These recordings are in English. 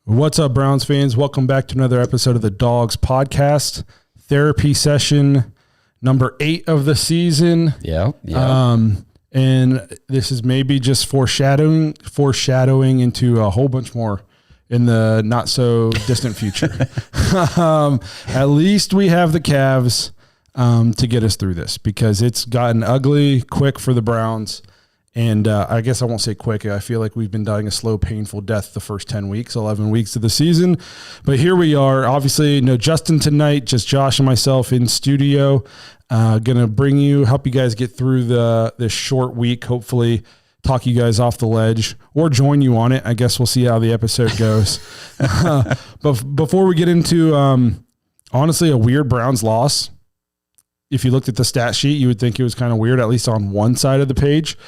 What's up, Browns fans? Welcome back to another episode of the Dawgs podcast. Therapy session number 8 of the season. Yeah. And this is maybe just foreshadowing into a whole bunch more in the not so distant future. At least we have the Cavs to get us through this, because it's gotten ugly quick for the Browns. And I guess I won't say quick. I feel like we've been dying a slow, painful death the first 10 weeks, 11 weeks of the season. But here we are. Obviously, no Justin tonight, just Josh and myself in studio. Going to help you guys get through this short week, hopefully talk you guys off the ledge or join you on it. I guess we'll see how the episode goes. But before we get into, honestly, a weird Browns loss, if you looked at the stat sheet, you would think it was kind of weird, at least on one side of the page.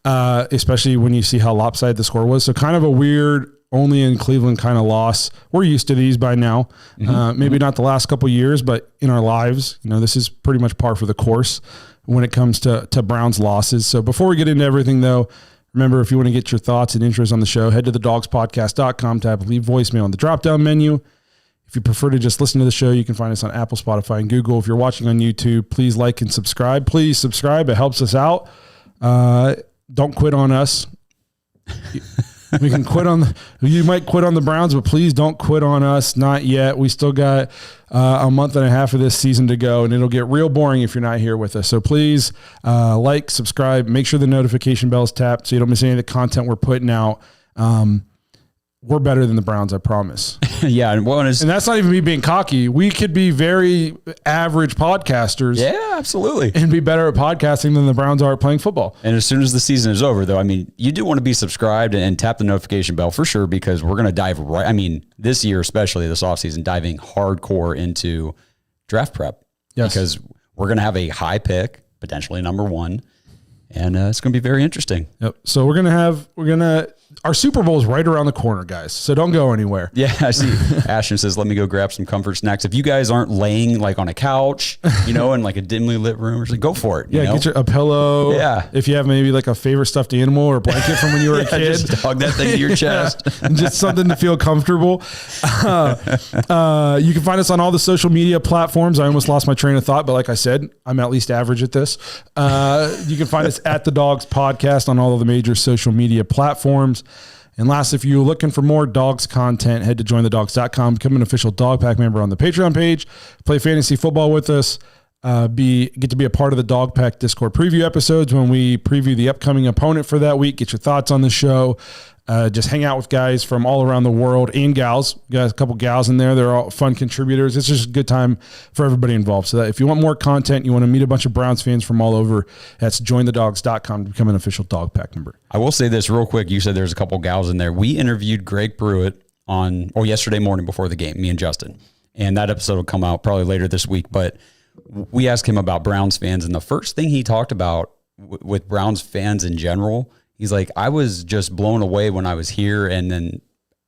Especially when you see how lopsided the score was. So kind of a weird, only in Cleveland kind of loss. We're used to these by now. Maybe not the last couple of years, but in our lives, this is pretty much par for the course when it comes to Browns losses. So before we get into everything, though, remember, if you want to get your thoughts and intros on the show, head to thedogspodcast.com tab, leave voicemail on the drop-down menu. If you prefer to just listen to the show, you can find us on Apple, Spotify, and Google. If you're watching on YouTube, please like and subscribe. Please subscribe. It helps us out. Don't quit on us. We can quit you might quit on the Browns, but please don't quit on us. Not yet. We still got a month and a half of this season to go, and it'll get real boring if you're not here with us. So please like, subscribe, make sure the notification bell is tapped so you don't miss any of the content we're putting out. We're better than the Browns, I promise. Yeah. And that's not even me being cocky. We could be very average podcasters. Yeah, absolutely. And be better at podcasting than the Browns are at playing football. And as soon as the season is over, though, you do want to be subscribed and tap the notification bell for sure, because we're going to dive right. This year, especially this offseason, diving hardcore into draft prep. Yes. Because we're going to have a high pick, potentially number 1. And it's going to be very interesting. Yep. So our Super Bowl is right around the corner, guys. So don't go anywhere. Yeah, I see. Ashton says, let me go grab some comfort snacks. If you guys aren't laying on a couch, in a dimly lit room, or something, go for it. Get a pillow. Yeah. If you have maybe a favorite stuffed animal or a blanket from when you were a kid. Just hug that thing to your chest. Just something to feel comfortable. You can find us on all the social media platforms. I almost lost my train of thought, but like I said, I'm at least average at this. You can find us at the Dawgs Podcast on all of the major social media platforms. And last, if you're looking for more Dawgs content, head to jointhedawgs.com, become an official Dog Pack member on the Patreon page, play fantasy football with us, get to be a part of the Dog Pack Discord preview episodes when we preview the upcoming opponent for that week, get your thoughts on the show, just hang out with guys from all around the world and gals. We got a couple gals in there. They're all fun contributors. It's just a good time for everybody involved. So that if you want more content, you want to meet a bunch of Browns fans from all over, that's jointhedawgs.com to become an official Dog Pack member. I will say this real quick. You said there's a couple gals in there. We interviewed Greg Pruitt yesterday morning before the game, me and Justin. And that episode will come out probably later this week. But we asked him about Browns fans. And the first thing he talked about with Browns fans in general, he's like, I was just blown away when I was here. And then,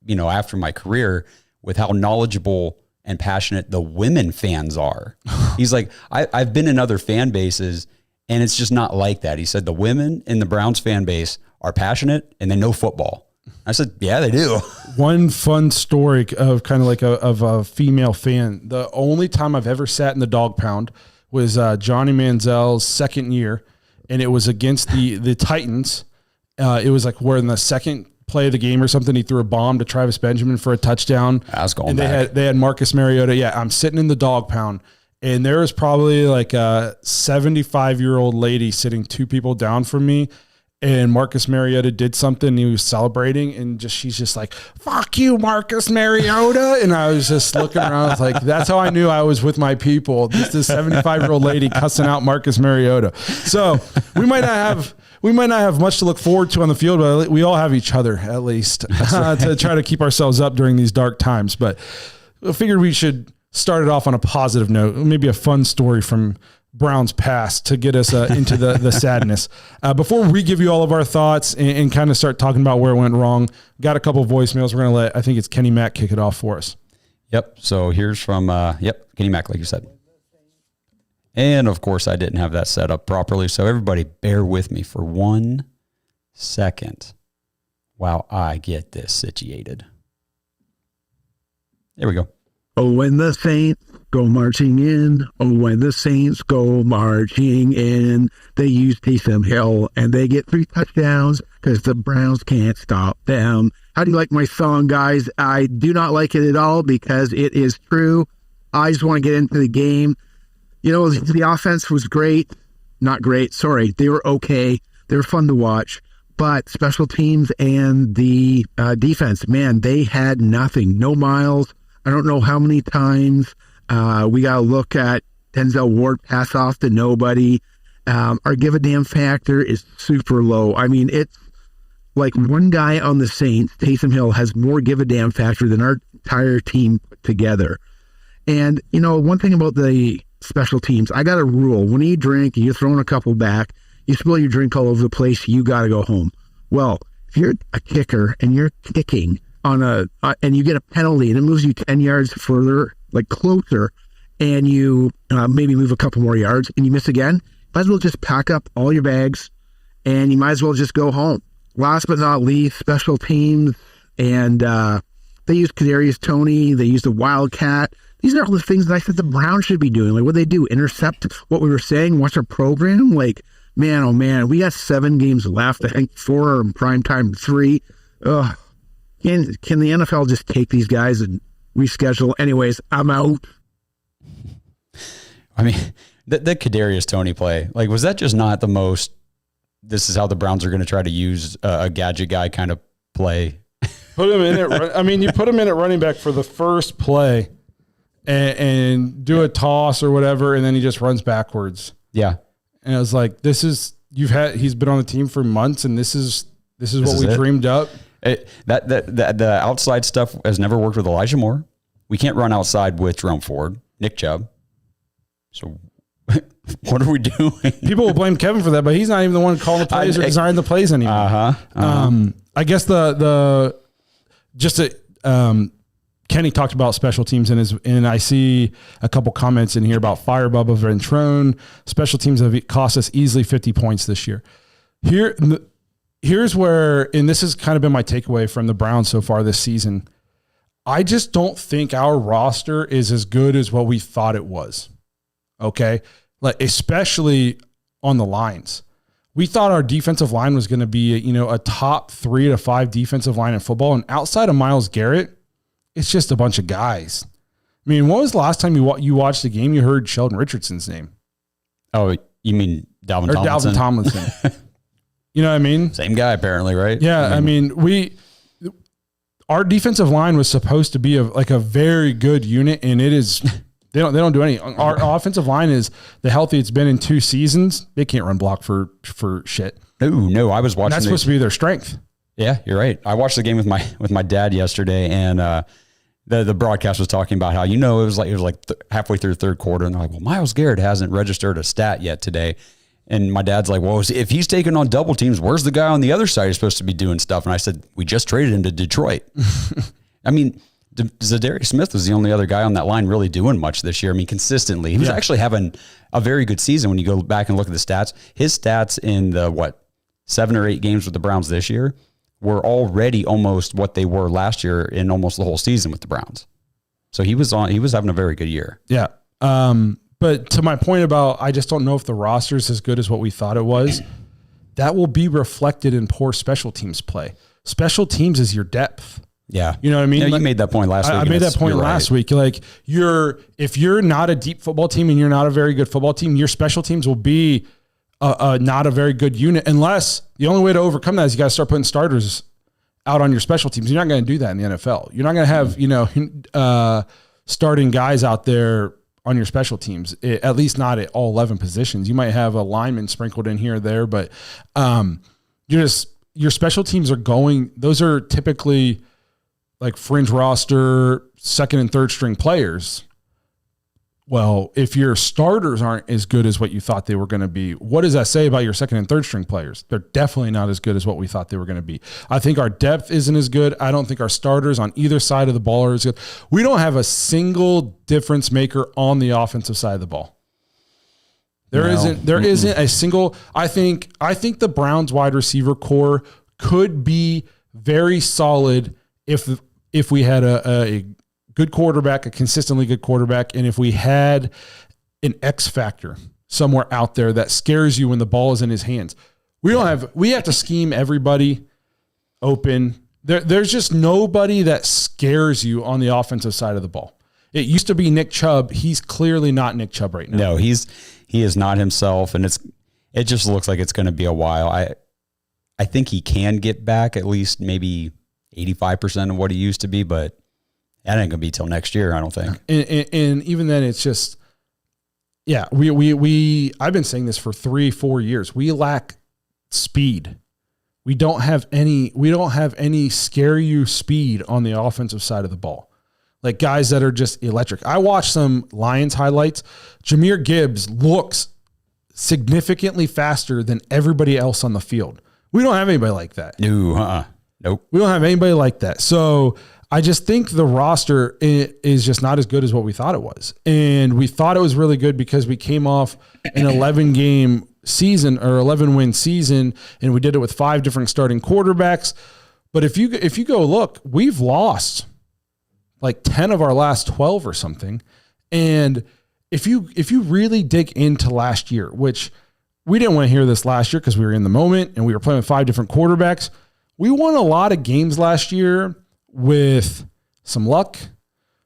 after my career, with how knowledgeable and passionate the women fans are. He's like, I've been in other fan bases and it's just not like that. He said the women in the Browns fan base are passionate and they know football. I said, yeah, they do. One fun story of kind of of a female fan. The only time I've ever sat in the dog pound was Johnny Manziel's second year, and it was against the Titans. It was we're in the second play of the game or something. He threw a bomb to Travis Benjamin for a touchdown. I was going and back. They had Marcus Mariota. Yeah, I'm sitting in the dog pound, and there was probably a 75-year-old lady sitting 2 people down from me. And Marcus Mariota did something. He was celebrating, and she's just like, "Fuck you, Marcus Mariota!" And I was just looking around. I was like, "That's how I knew I was with my people." This 75-year-old lady cussing out Marcus Mariota. So we might not have much to look forward to on the field, but we all have each other at least to try to keep ourselves up during these dark times. But I figured we should start it off on a positive note, maybe a fun story from Browns past to get us into the sadness. Before we give you all of our thoughts and kind of start talking about where it went wrong, got a couple of voicemails. We're going to let, I think it's Kenny Mack, kick it off for us. Yep. So here's from, Kenny Mack, like you said. And of course I didn't have that set up properly. So everybody bear with me for 1 second while I get this situated. There we go. Oh, when the Saints go marching in. Oh, when the Saints go marching in. They use Taysom Hill, and they get 3 touchdowns because the Browns can't stop them. How do you like my song, guys? I do not like it at all because it is true. I just want to get into the game. You know, the offense was great. Not great. Sorry. They were okay. They were fun to watch. But special teams and the defense, man, they had nothing. No miles. I don't know how many times we got to look at Denzel Ward pass off to nobody. Our give a damn factor is super low. I mean, it's like one guy on the Saints, Taysom Hill, has more give a damn factor than our entire team put together. And, you know, one thing about the special teams, I got a rule. When you drink and you're throwing a couple back, you spill your drink all over the place, you got to go home. Well, if you're a kicker and you're kicking on and you get a penalty and it moves you 10 yards further, like closer, and you maybe move a couple more yards and you miss again, might as well just pack up all your bags and you might as well just go home. Last but not least, special teams, and they used Kadarius Toney, they used the Wildcat. These are all the things that I said the Browns should be doing. Like, what they do? Intercept what we were saying? Watch our program? Like, man, oh man, we got 7 games left. I think 4 are in prime time, 3. Ugh. Can the NFL just take these guys and reschedule? Anyways, I'm out. I mean, the Kadarius Toney play, like, was that just not the most, this is how the Browns are going to try to use a gadget guy kind of play? Put him in it. I mean, you put him in at running back for the first play and do a toss or whatever, and then he just runs backwards. Yeah. And I was like, he's been on the team for months, and this is what we dreamed up. The outside stuff has never worked with Elijah Moore. We can't run outside with Jerome Ford, Nick Chubb. So what are we doing? People will blame Kevin for that, but he's not even the one calling the plays or designing the plays anymore. I guess Kenny talked about special teams and I see a couple comments in here about Fire Bubba Ventrone. Special teams have cost us easily 50 points this year. Here's where, and this has kind of been my takeaway from the Browns so far this season. I just don't think our roster is as good as what we thought it was. Okay. Like, especially on the lines. We thought our defensive line was going to be, a top 3 to 5 defensive line in football. And outside of Myles Garrett, it's just a bunch of guys. I mean, when was the last time you watched the game you heard Sheldon Richardson's name? Oh, you mean Dalvin Tomlinson? Dalvin Tomlinson. You know what I mean? Same guy apparently, right? Yeah, I mean, our defensive line was supposed to be a very good unit, and it is. They don't do anything. Our offensive line is the healthy it's been in 2 seasons. They can't run block for shit. No, I was watching. And that's supposed to be their strength. Yeah, you're right. I watched the game with my dad yesterday, and the broadcast was talking about how, it was like halfway through the third quarter, and they're like, well, Myles Garrett hasn't registered a stat yet today. And my dad's like, well, if he's taking on double teams, where's the guy on the other side who's supposed to be doing stuff? And I said, we just traded him to Detroit. I mean, Zadarius Smith was the only other guy on that line really doing much this year. I mean, consistently. He was actually having a very good season when you go back and look at the stats. His stats in the, 7 or 8 games with the Browns this year were already almost what they were last year in almost the whole season with the Browns. So he was having a very good year. Yeah. But to my point about, I just don't know if the roster is as good as what we thought it was. That will be reflected in poor special teams play. Special teams is your depth. Yeah. You know what I mean? Yeah, you made that point last week. I made that point last week. Like, if you're not a deep football team and you're not a very good football team, your special teams will be not a very good unit, unless the only way to overcome that is you got to start putting starters out on your special teams. You're not going to do that in the NFL. You're not going to have, starting guys out there on your special teams, at least not at all 11 positions. You might have a lineman sprinkled in here or there, but your special teams those are typically like fringe roster, second and third string players. Well, if your starters aren't as good as what you thought they were going to be, what does that say about your second and third string players? They're definitely not as good as what we thought they were going to be. I think our depth isn't as good. I don't think our starters on either side of the ball are as good. We don't have a single difference maker on the offensive side of the ball. There isn't a single. I think the Browns wide receiver core could be very solid if we had a good quarterback, a consistently good quarterback, and if we had an X factor somewhere out there that scares you when the ball is in his hands. We have to scheme everybody open. There's just nobody that scares you on the offensive side of the ball. It used to be Nick Chubb. He's clearly not Nick Chubb right now. No, he is not himself, and it just looks like it's going to be a while. I think he can get back at least maybe 85% of what he used to be, but that ain't going to be till next year, I don't think. And even then, it's just, yeah, I've been saying this for 3-4 years. We lack speed. We don't have any scare you speed on the offensive side of the ball. Like guys that are just electric. I watched some Lions highlights. Jahmyr Gibbs looks significantly faster than everybody else on the field. We don't have anybody like that. No, nope. We don't have anybody like that. So I just think the roster is just not as good as what we thought it was. And we thought it was really good because we came off an 11-game season or 11-win season, and we did it with 5 different starting quarterbacks. But if you go look, we've lost like 10 of our last 12 or something. And if you really dig into last year, which we didn't want to hear this last year because we were in the moment and we were playing with 5 different quarterbacks, we won a lot of games last year with some luck,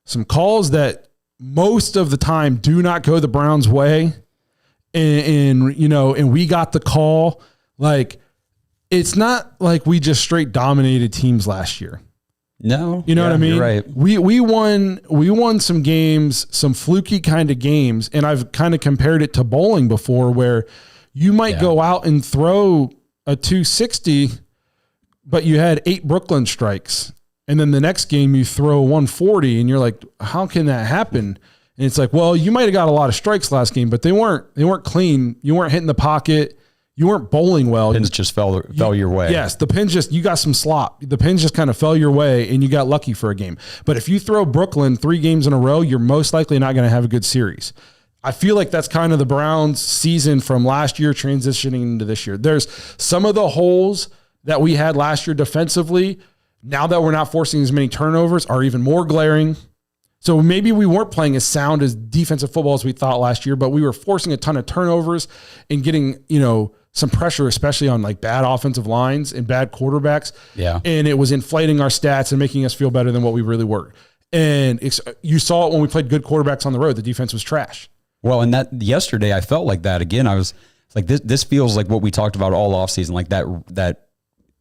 some calls that most of the time do not go the Browns' way. And we got the call. Like, it's not like we just straight dominated teams last year. No. You know what I mean? You're right. We won some games, some fluky kind of games, and I've kind of compared it to bowling before where you might go out and throw a 260, but you had 8 Brooklyn strikes. And then the next game you throw 140 and you're like, how can that happen? And it's like, well, you might have got a lot of strikes last game, but they weren't clean. You weren't hitting the pocket. You weren't bowling well. Pins just fell your way. Yes, the pins you got some slop. The pins just kind of fell your way and you got lucky for a game. But if you throw Brooklyn 3 games in a row, you're most likely not going to have a good series. I feel like that's kind of the Browns season from last year transitioning into this year. There's some of the holes that we had last year defensively, now that we're not forcing as many turnovers, are even more glaring. So maybe we weren't playing as sound as defensive football as we thought last year, but we were forcing a ton of turnovers and getting, some pressure, especially on like bad offensive lines and bad quarterbacks. Yeah. And it was inflating our stats and making us feel better than what we really were. And you saw it when we played good quarterbacks on the road. The defense was trash. Well, and that yesterday I felt like that again. I was like, this feels like what we talked about all offseason, like that,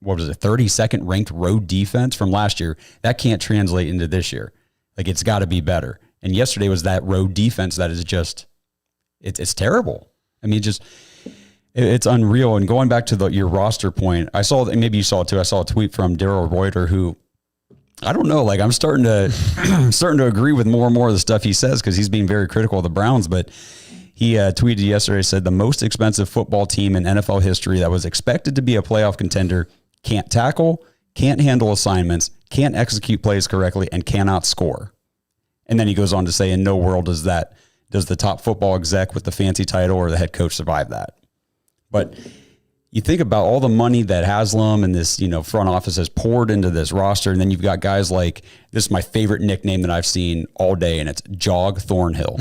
what was it, 32nd ranked road defense from last year. That can't translate into this year. Like, it's got to be better. And yesterday was that road defense that is just, it's terrible. I mean, it's unreal. And going back to your roster point, I saw, and maybe you saw it too, I saw a tweet from Daryl Reuter who, I don't know, like I'm starting to agree with more and more of the stuff he says because he's being very critical of the Browns, but he tweeted yesterday, said the most expensive football team in NFL history that was expected to be a playoff contender can't tackle, can't handle assignments, can't execute plays correctly, and cannot score. And then he goes on to say, in no world does the top football exec with the fancy title or the head coach survive that. But you think about all the money that Haslam and this, front office has poured into this roster, and then you've got guys like, this is my favorite nickname that I've seen all day, and it's Jog Thornhill.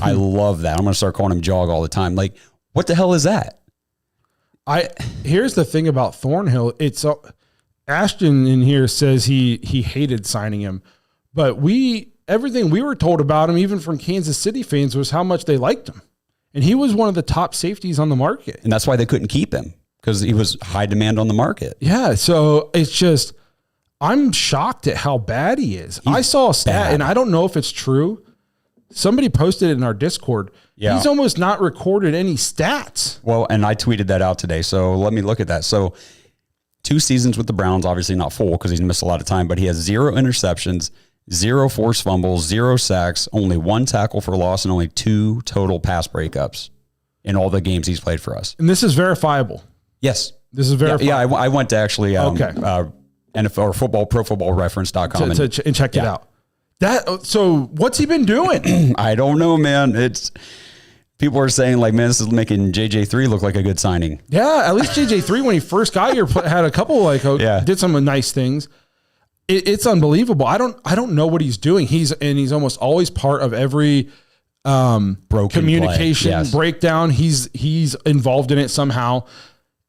I love that. I'm going to start calling him Jog all the time. Like, what the hell is that? Here's the thing about Thornhill. It's Ashton in here says he hated signing him, but everything we were told about him, even from Kansas City fans, was how much they liked him. And he was one of the top safeties on the market. And that's why they couldn't keep him, because he was high demand on the market. Yeah. So it's just, I'm shocked at how bad he is. I saw a stat, and I don't know if it's true. Somebody posted it in our Discord. Yeah. He's almost not recorded any stats. Well, and I tweeted that out today. So let me look at that. So 2 seasons with the Browns, obviously not full because he's missed a lot of time, but he has 0 interceptions, 0 forced fumbles, 0 sacks, only 1 tackle for loss, and only 2 total pass breakups in all the games he's played for us. And this is verifiable. Yes. This is verifiable. Yeah, I went to actually NFL or ProFootballReference.com and checked it out. So what's he been doing? I don't know, man. People are saying like, man, this is making JJ3 look like a good signing. Yeah, at least JJ3 when he first got here had a couple did some nice things. It's unbelievable. I don't know what he's doing. He's almost always part of every Broken communication breakdown. He's involved in it somehow.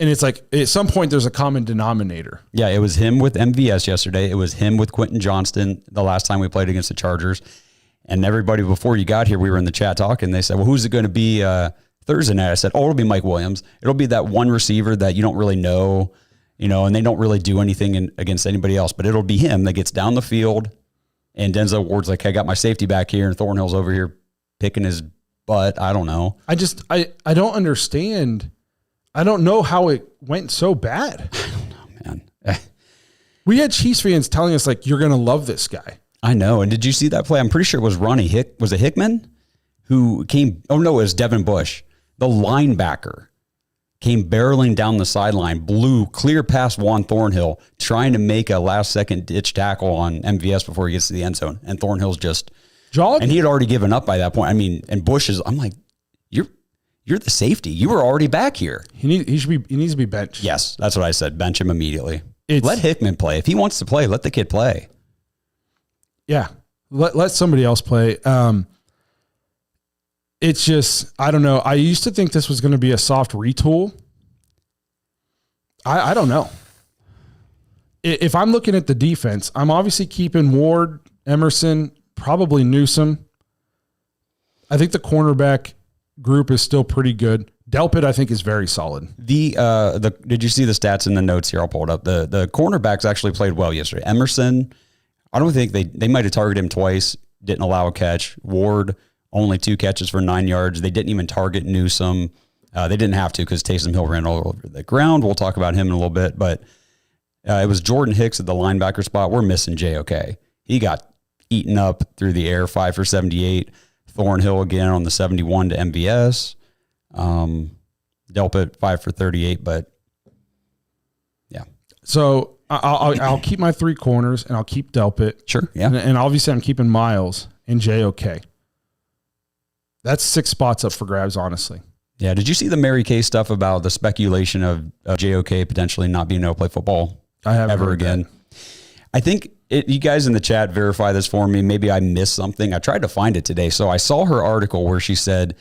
And it's like at some point there's a common denominator. Yeah, it was him with MVS yesterday. It was him with Quentin Johnston the last time we played against the Chargers. And everybody before you got here, we were in the chat talking. They said, well, who's it going to be Thursday night? I said, it'll be Mike Williams. It'll be that one receiver that you don't really know, and they don't really do anything against anybody else. But it'll be him that gets down the field. And Denzel Ward's like, hey, I got my safety back here. And Thornhill's over here picking his butt. I don't know. I don't understand. I don't know how it went so bad. I don't know, man. We had Chiefs fans telling us, like, you're going to love this guy. I know. And did you see that play? I'm pretty sure it was Ronnie was it Hickman who came? Oh, no, it was Devin Bush. The linebacker came barreling down the sideline, blew clear past Juan Thornhill, trying to make a last-second ditch tackle on MVS before he gets to the end zone. And Thornhill's just jogging. And he had already given up by that point. I mean, and Bush is, I'm like, you're the safety. You were already back here. He needs to be benched. Yes, that's what I said. Bench him immediately. Let Hickman play. If he wants to play, let the kid play. Yeah. Let somebody else play. It's just, I don't know. I used to think this was going to be a soft retool. I don't know. If I'm looking at the defense, I'm obviously keeping Ward, Emerson, probably Newsome. I think the cornerback group is still pretty good. Delpit, I think, is very solid. Did you see the stats in the notes here? I'll pull it up. The cornerbacks actually played well yesterday. Emerson, I don't think they might have targeted him twice, didn't allow a catch. Ward, only 2 catches for 9 yards. They didn't even target Newsome. They didn't have to because Taysom Hill ran all over the ground. We'll talk about him in a little bit, but it was Jordan Hicks at the linebacker spot. We're missing JOK. He got eaten up through the air, 5 for 78. Thornhill again on the 71 to MVS. Delpit 5 for 38, but yeah. So I'll keep my 3 corners and I'll keep Delpit. Sure. Yeah. And obviously I'm keeping Miles and JOK. That's 6 spots up for grabs, honestly. Yeah. Did you see the Mary Kay stuff about the speculation of JOK potentially not being able to play football ever again? That. I think you guys in the chat verify this for me. Maybe I missed something. I tried to find it today. So I saw her article where she said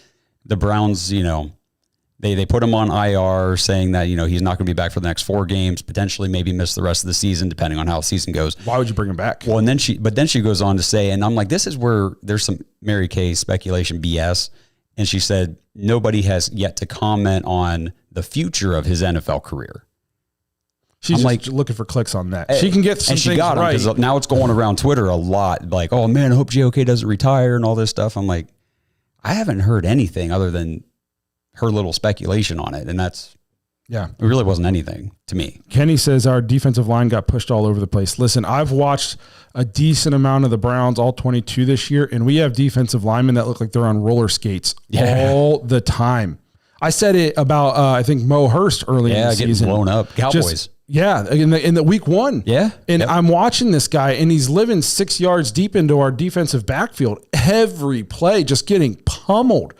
the Browns, they put him on IR saying that, he's not going to be back for the next 4 games, potentially maybe miss the rest of the season, depending on how the season goes. Why would you bring him back? Well, and then she goes on to say, and I'm like, this is where there's some Mary Kay speculation BS. And she said, nobody has yet to comment on the future of his NFL career. She's like looking for clicks on that. She can get some and she things got right. Because now it's going around Twitter a lot. Like, oh man, I hope JOK doesn't retire and all this stuff. I'm like, I haven't heard anything other than her little speculation on it. And it really wasn't anything to me. Kenny says our defensive line got pushed all over the place. Listen, I've watched a decent amount of the Browns, all 22 this year, and we have defensive linemen that look like they're on roller skates all the time. I said it about, I think, Mo Hurst early in the season. Yeah, getting blown up. Cowboys. In the week 1. Yeah. And I'm watching this guy, and he's living 6 yards deep into our defensive backfield. Every play just getting pummeled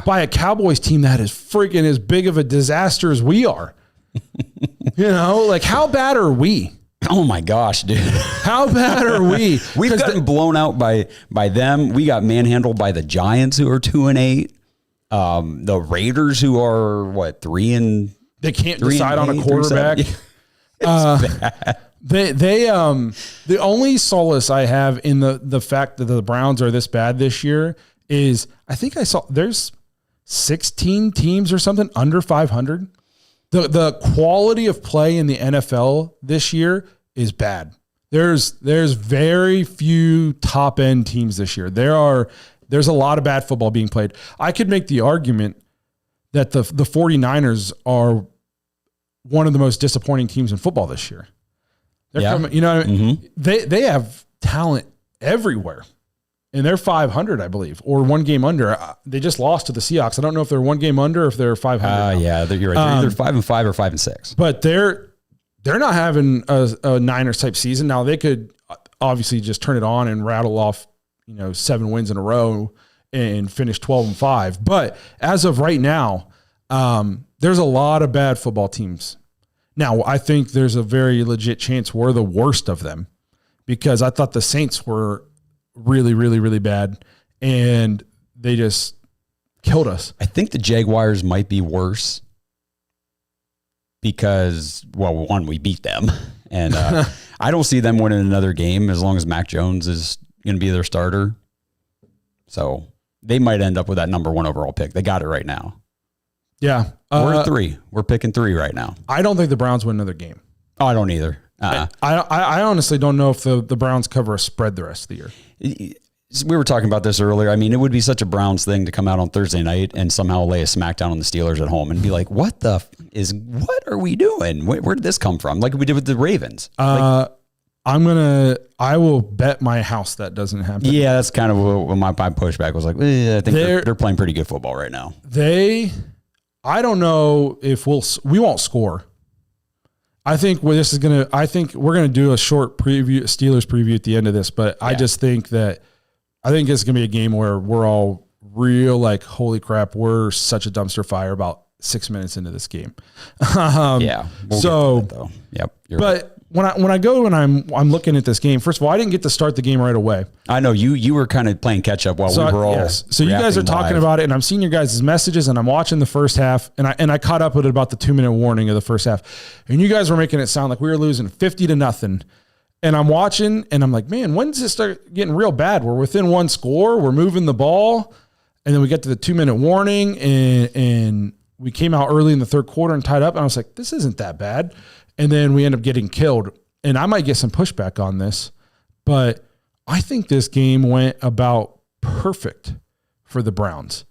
by a Cowboys team that is freaking as big of a disaster as we are. How bad are we? Oh my gosh, dude. How bad are we? We've gotten blown out by them. We got manhandled by the Giants, who are 2-8. The Raiders, who are 3 they can't decide on a quarterback. The only solace I have in the fact that the Browns are this bad this year is I think I saw there's 16 teams or something under 500. The quality of play in the NFL this year is bad. There's very few top end teams this year. There's a lot of bad football being played. I could make the argument that the 49ers are one of the most disappointing teams in football this year. They're coming, they have talent everywhere. And they're 500, I believe, or 1 game under. They just lost to the Seahawks. I don't know if they're 1 game under or if they're 500. You're right. They're either 5-5 or 5-6. But they're not having a Niners type season. Now they could obviously just turn it on and rattle off, 7 wins in a row and finish 12-5. But as of right now, there's a lot of bad football teams. Now I think there's a very legit chance we're the worst of them. because I thought the Saints were really, really, really bad, and they just killed us. I think the Jaguars might be worse because, well, one, we beat them, and I don't see them winning another game as long as Mac Jones is going to be their starter. So they might end up with that number 1 overall pick. They got it right now. Yeah. We're at 3. We're picking 3 right now. I don't think the Browns win another game. Oh, I don't either. I honestly don't know if the Browns cover a spread the rest of the year. We were talking about this earlier. I mean, it would be such a Browns thing to come out on Thursday night and somehow lay a smackdown on the Steelers at home and be like, what are we doing? Where did this come from? Like we did with the Ravens. I will bet my house that doesn't happen. Yeah, that's kind of what my pushback was like. I think they're playing pretty good football right now. I don't know if we won't score. I think we're going to do a short Steelers preview at the end of this, but yeah. I just think I think it's going to be a game where we're all real like, holy crap, we're such a dumpster fire about 6 minutes into this game. Yeah. We'll so, get to that, though. Yep. But right. when I go and I'm looking at this game, first of all, I didn't get to start the game right away. I know you were kind of playing catch up while we were all. Yes. So you guys are talking about it, and I'm seeing your guys' messages, and I'm watching the first half, and I caught up with it about the 2-minute warning of the first half, and you guys were making it sound like we were losing 50-0. And I'm watching, and I'm like, man, when does it start getting real bad? We're within 1 score, we're moving the ball, and then we get to the 2-minute warning, and we came out early in the third quarter and tied up, and I was like, this isn't that bad. And then we end up getting killed. And I might get some pushback on this, but I think this game went about perfect for the Browns.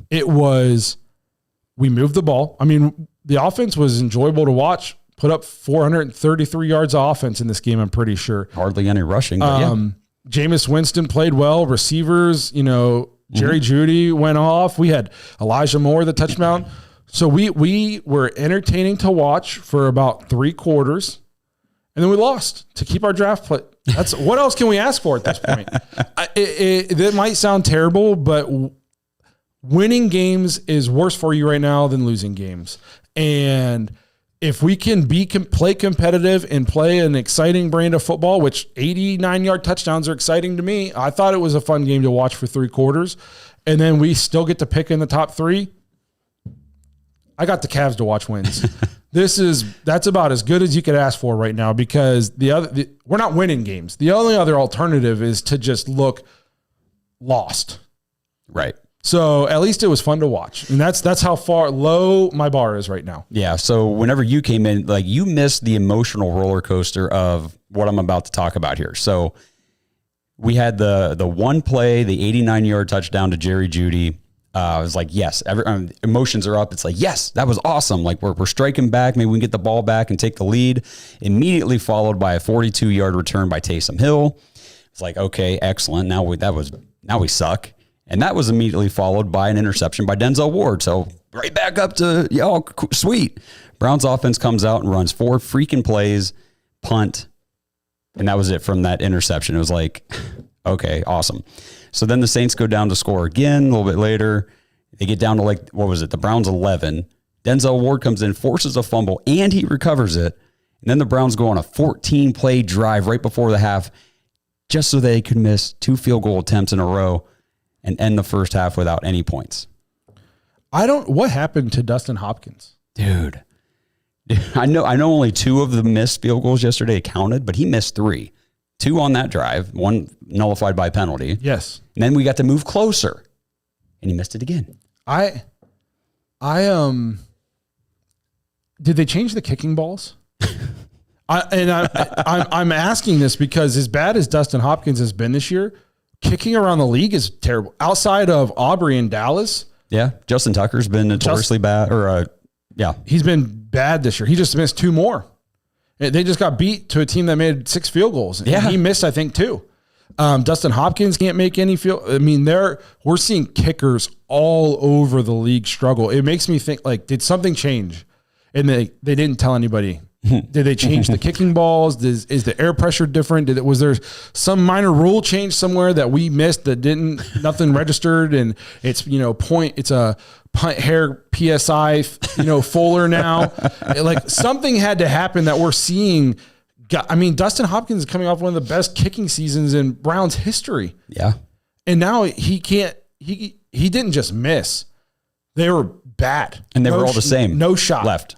We moved the ball. I mean, the offense was enjoyable to watch. Put up 433 yards of offense in this game, I'm pretty sure. Hardly any rushing. But yeah. Jameis Winston played well. Receivers, Jerry Jeudy went off. We had Elijah Moore, the touchdown. So we were entertaining to watch for about 3 quarters, and then we lost to keep our draft play. That's what else can we ask for at this point? That might sound terrible, but winning games is worse for you right now than losing games. And if we can play competitive and play an exciting brand of football, which 89-yard touchdowns are exciting to me. I thought it was a fun game to watch for 3 quarters, and then we still get to pick in the top 3. I got the Cavs to watch wins. That's about as good as you could ask for right now, because we're not winning games. The only other alternative is to just look lost. Right. So at least it was fun to watch. And that's how far low my bar is right now. Yeah. So whenever you came in, like, you missed the emotional roller coaster of what I'm about to talk about here. So we had the one play, the 89-yard touchdown to Jerry Jeudy. I was like, yes, emotions are up. It's like, yes, that was awesome. Like we're striking back. Maybe we can get the ball back and take the lead. Immediately followed by a 42-yard return by Taysom Hill. It's like, okay, excellent. Now we suck. And that was immediately followed by an interception by Denzel Ward. So right back up to, sweet. Browns offense comes out and runs 4 freaking plays, punt, and that was it from that interception. It was like, okay, awesome. So then the Saints go down to score again a little bit later. They get down to the Browns 11. Denzel Ward comes in, forces a fumble, and he recovers it. And then the Browns go on a 14-play drive right before the half just so they could miss 2 field goal attempts in a row and end the first half without any points. What happened to Dustin Hopkins? Dude, I know only 2 of the missed field goals yesterday counted, but he missed 3. 2 on that drive, 1 nullified by penalty. Yes. And then we got to move closer, and he missed it again. Did they change the kicking balls? I'm asking this because as bad as Dustin Hopkins has been this year, kicking around the league is terrible. Outside of Aubrey and Dallas. Yeah. Justin Tucker's been notoriously bad. He's been bad this year. He just missed 2 more. They just got beat to a team that made 6 field goals. Yeah. He missed, I think, 2. Dustin Hopkins can't make any field. I mean, we're seeing kickers all over the league struggle. It makes me think, like, did something change? And they didn't tell anybody. Did they change the kicking balls? Is the air pressure different? Was there some minor rule change somewhere that we missed that nothing registered? And it's, it's a punt hair PSI, fuller now. Like something had to happen that we're seeing Dustin Hopkins is coming off one of the best kicking seasons in Browns history. Yeah. And now he can't, he didn't just miss. They were bad. And they were all the same. No shot. Left.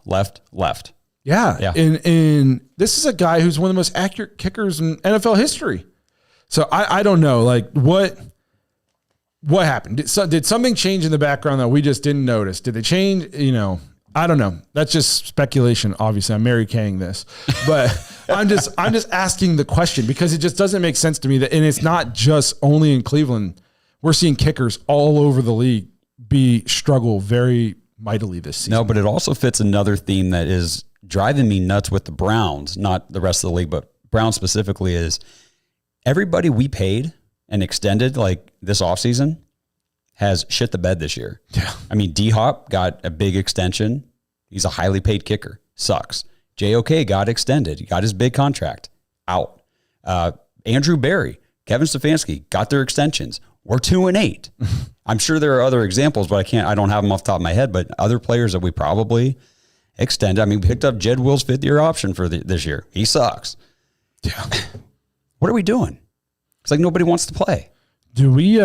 Yeah. And this is a guy who's one of the most accurate kickers in NFL history. So I don't know, like what happened? Did something change in the background that we just didn't notice? Did they change? I don't know. That's just speculation. Obviously, I'm Mary Kaying this, but I'm just asking the question because it just doesn't make sense to me that, and it's not just only in Cleveland. We're seeing kickers all over the league struggle very mightily this season. No, but it also fits another theme that is driving me nuts with the Browns, not the rest of the league, but Browns specifically, is everybody we paid and extended like this offseason has shit the bed this year. Yeah. I mean, D-Hop got a big extension. He's a highly paid kicker. Sucks. JOK got extended. He got his big contract. Out. Andrew Berry, Kevin Stefanski got their extensions. We're 2-8. I'm sure there are other examples, but I don't have them off the top of my head, but other players that we probably extended. I mean, we picked up Jed Will's 5th-year option for this year. He sucks. Yeah. What are we doing? It's like nobody wants to play. Do we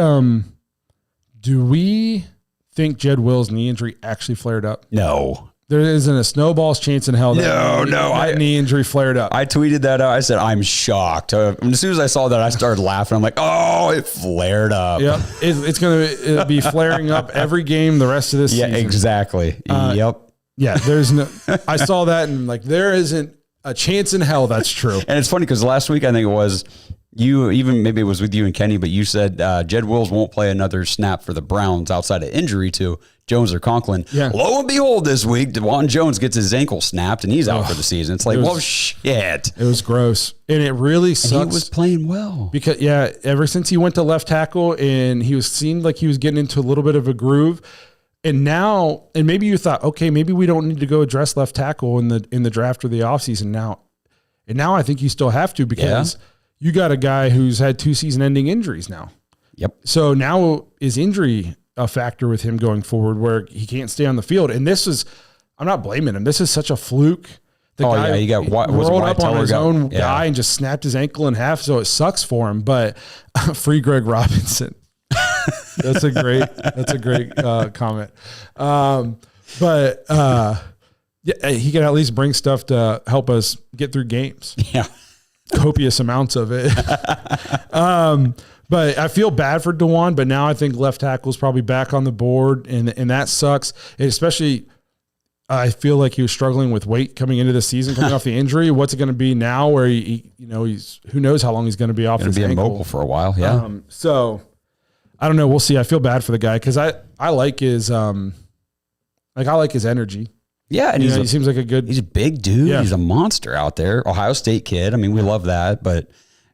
think Jed Will's knee injury actually flared up? No. There isn't a snowball's chance in hell that knee injury flared up. I tweeted that out. I said, I'm shocked. As soon as I saw that, I started laughing. I'm like, oh, it flared up. Yep. It's going to be flaring up every game the rest of this season. Yeah, exactly. Yep. Yeah, I saw that and like, there isn't a chance in hell that's true. And it's funny because last week, I think it was maybe it was with you and Kenny, but you said Jed Wills won't play another snap for the Browns outside of injury to Jones or Conklin. Yeah. Lo and behold, this week, DeJuan Jones gets his ankle snapped and he's out for the season. It's like, shit. It was gross. And it really sucks. And he was playing well. Because, ever since he went to left tackle and seemed like he was getting into a little bit of a groove. And now, and maybe you thought, okay, maybe we don't need to go address left tackle in the draft or the offseason now. And now I think you still have to because you got a guy who's had 2 season-ending injuries now. Yep. So now is injury a factor with him going forward where he can't stay on the field? And I'm not blaming him. This is such a fluke. You got rolled up on his own guy and just snapped his ankle in half. So it sucks for him. But free Greg Robinson. That's a great comment. He can at least bring stuff to help us get through games. Yeah. Copious amounts of it. But I feel bad for DeJuan, but now I think left tackle is probably back on the board, and that sucks. And especially, I feel like he was struggling with weight coming into the season, coming off the injury. What's it going to be now where he's who knows how long he's going to be off his ankle. Immobile for a while, yeah. So I don't know. We'll see. I feel bad for the guy because I like his energy. Yeah, and he seems like he's a big dude. Yeah. He's a monster out there. Ohio State kid. I mean, we love that. But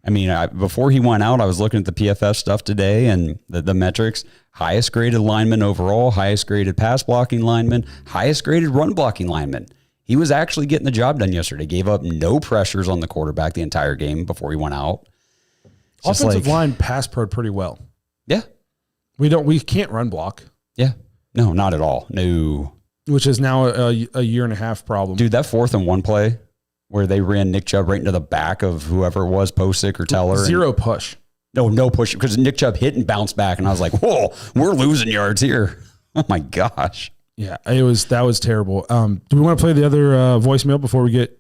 I mean, before he went out, I was looking at the PFF stuff today and the metrics. Highest graded lineman overall, highest graded pass blocking lineman, highest graded run blocking lineman. He was actually getting the job done yesterday. Gave up no pressures on the quarterback the entire game before he went out. Offensive line pass pro pretty well. Yeah. We can't run block. Yeah. No, not at all. No. Which is now a year and a half problem. Dude, that 4th and 1 play where they ran Nick Chubb right into the back of whoever it was, Posick or Teller. Zero push. No push because Nick Chubb hit and bounced back. And I was like, whoa, we're losing yards here. Oh, my gosh. Yeah, that was terrible. Do we want to play the other voicemail before we get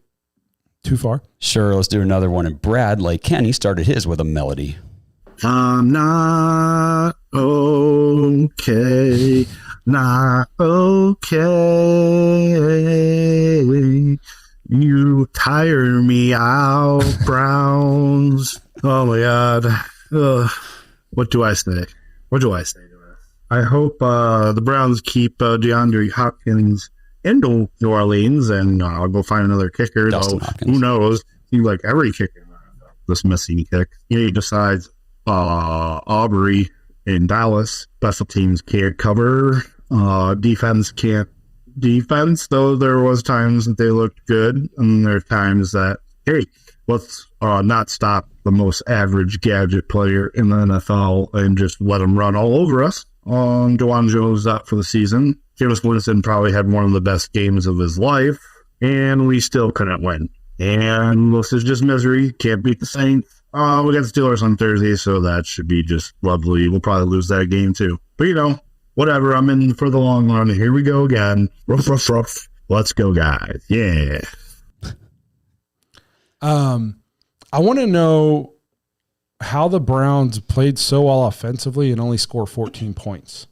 too far? Sure, let's do another one. And Brad, like Kenny, started his with a melody. I'm not okay. Not okay. You tire me out, Browns. Oh my God. What do I say? I hope the Browns keep DeAndre Hopkins in New Orleans, and I'll go find another kicker. Who knows? Seems like every kicker this missing kick. He decides Aubrey in Dallas. Special teams can't cover. Defense can't defense, though there was times that they looked good, and there are times that, hey, let's not stop the most average gadget player in the NFL and just let him run all over us. DeJuan Jones out for the season. Jameis Winston probably had one of the best games of his life, and we still couldn't win. And this is just misery. Can't beat the Saints. We got the Steelers on Thursday, so that should be just lovely. We'll probably lose that game too. But, whatever. I'm in for the long run. Here we go again. Ruff, ruff, ruff. Let's go, guys. Yeah. I want to know how the Browns played so well offensively and only score 14 points.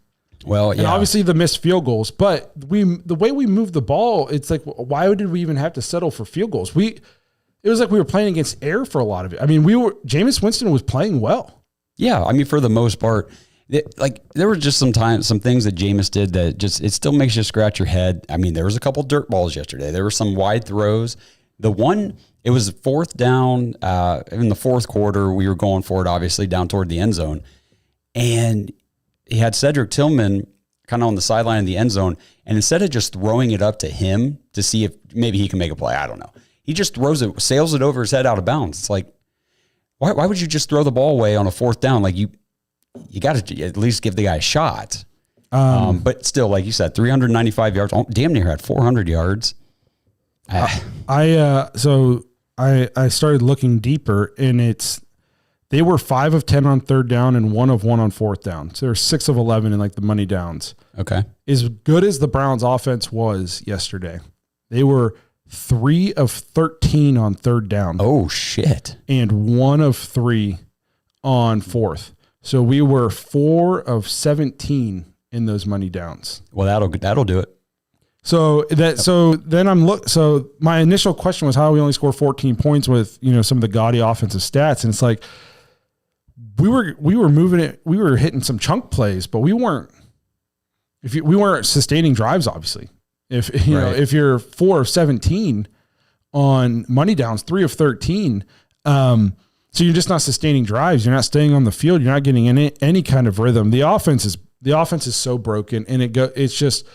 Well, yeah. And obviously the missed field goals, but the way we moved the ball, it's like, why did we even have to settle for field goals? It was like we were playing against air for a lot of it. I mean, Jameis Winston was playing well. Yeah, I mean, for the most part, there were just some things that Jameis did that it still makes you scratch your head. I mean, there was a couple dirt balls yesterday. There were some wide throws. It was fourth down in the fourth quarter. We were going for it, obviously, down toward the end zone. And he had Cedric Tillman kind of on the sideline in the end zone. And instead of just throwing it up to him to see if maybe he can make a play, I don't know. He just sails it over his head out of bounds. It's like, why would you just throw the ball away on a fourth down? Like you got to at least give the guy a shot. But still, like you said, 395 yards, damn near had 400 yards. I started looking deeper, and they were 5 of 10 on third down and 1 of 1 on fourth down. So they're 6 of 11 in like the money downs. Okay. As good as the Browns offense was yesterday, they were 3 of 13 on third down. Oh shit. And 1 of 3 on fourth. So we were 4 of 17 in those money downs. Well, that'll do it. So my initial question was how we only score 14 points with, some of the gaudy offensive stats. And it's like, we were moving it. We were hitting some chunk plays, but we weren't sustaining drives, obviously. If you're 4 of 17 on money downs, 3 of 13, so you're just not sustaining drives. You're not staying on the field. You're not getting any kind of rhythm. The offense is so broken, and it's just,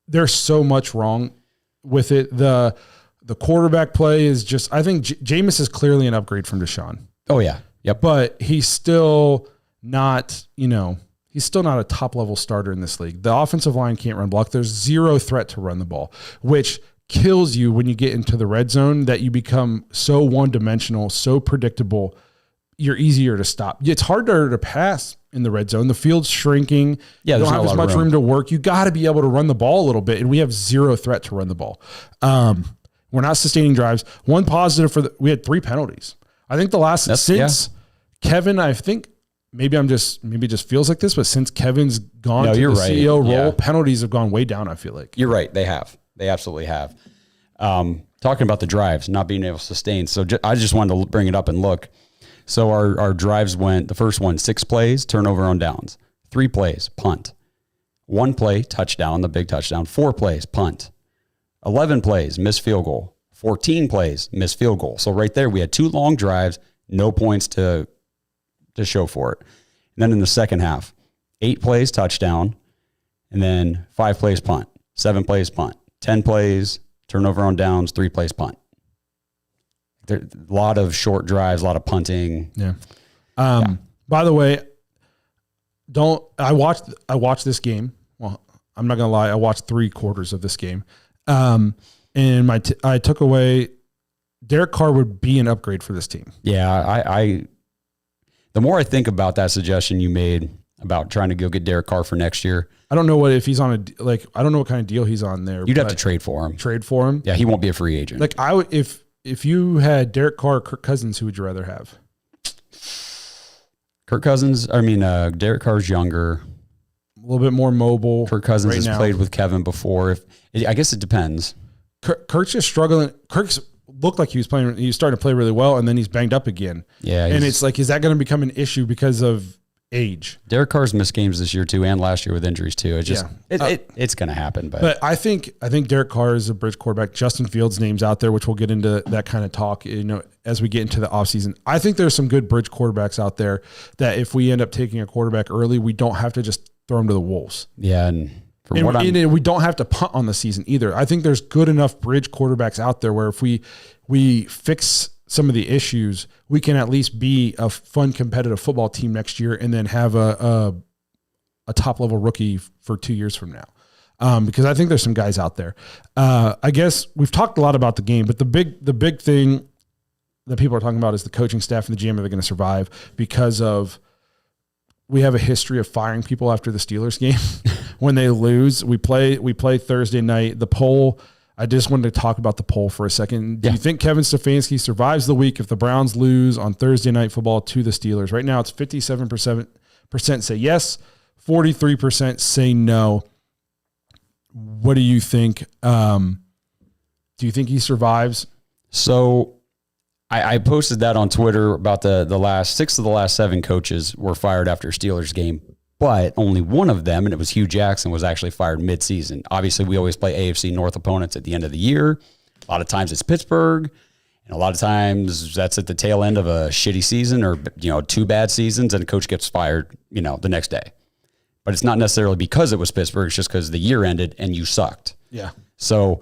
there's so much wrong with it. The quarterback play is just, I think Jameis is clearly an upgrade from Deshaun. Oh yeah. Yep. But he's still not, he's still not a top level starter in this league. The offensive line can't run block. There's zero threat to run the ball, which kills you when you get into the red zone, that you become so one dimensional, so predictable. You're easier to stop. It's harder to pass in the red zone. The field's shrinking. Yeah, you don't have as much room to work. You got to be able to run the ball a little bit, and we have zero threat to run the ball. We're not sustaining drives. One positive we had 3 penalties. I think Kevin, I think maybe it just feels like this, but since Kevin's gone to the CEO role, penalties have gone way down, I feel like. You're right. They have. They absolutely have. Talking about the drives, not being able to sustain. So I just wanted to bring it up and look. So our drives went, the first one, 6 plays, turnover on downs. 3 plays, punt. 1 play, touchdown, the big touchdown. 4 plays, punt. 11 plays, missed field goal. 14 plays, missed field goal. So right there, we had 2 long drives, no points to show for it. And then in the second half, 8 plays, touchdown, and then 5 plays, punt. 7 plays, punt. 10 plays, turnover on downs, 3 plays, punt. There, a lot of short drives, a lot of punting. Yeah. By the way, I watched this game. Well, I'm not gonna lie, I watched 3 quarters of this game. And I took away Derek Carr would be an upgrade for this team. Yeah, the more I think about that suggestion you made about trying to go get Derek Carr for next year, I don't know if he's on I don't know what kind of deal he's on there. You'd have to trade for him. Yeah, he won't be a free agent. Like I would, if you had Derek Carr or Kirk Cousins, who would you rather have? Kirk Cousins. Derek Carr's younger, a little bit more mobile. Kirk Cousins has played with Kevin before. I guess it depends. Kirk's just struggling. Kirk's looked like he was playing. He was starting to play really well, and then he's banged up again. Yeah, and it's like, is that going to become an issue because of age? Derek Carr's missed games this year too, and last year with injuries too. It's just it's going to happen. But I think Derek Carr is a bridge quarterback. Justin Fields' name's out there, which we'll get into that kind of talk, as we get into the offseason. I think there's some good bridge quarterbacks out there that if we end up taking a quarterback early, we don't have to just throw him to the wolves. Yeah, and we don't have to punt on the season either. I think there's good enough bridge quarterbacks out there where if we fix some of the issues, we can at least be a fun competitive football team next year and then have a top level rookie for 2 years from now. because I think there's some guys out there. I guess we've talked a lot about the game, but the big thing that people are talking about is the coaching staff and the GM. Are they going to survive? Because we have a history of firing people after the Steelers game when they lose. We play Thursday night. The poll, I just wanted to talk about the poll for a second. Do you think Kevin Stefanski survives the week if the Browns lose on Thursday Night Football to the Steelers? Right now it's 57% say yes, 43% say no. What do you think? Do you think he survives? So I posted that on Twitter about the last 6 of the last 7 coaches were fired after Steelers game, but only one of them, and it was Hugh Jackson, was actually fired midseason. Obviously, we always play AFC North opponents at the end of the year. A lot of times it's Pittsburgh, and a lot of times that's at the tail end of a shitty season or 2 bad seasons, and a coach gets fired, the next day. But it's not necessarily because it was Pittsburgh. It's just because the year ended and you sucked. Yeah. So,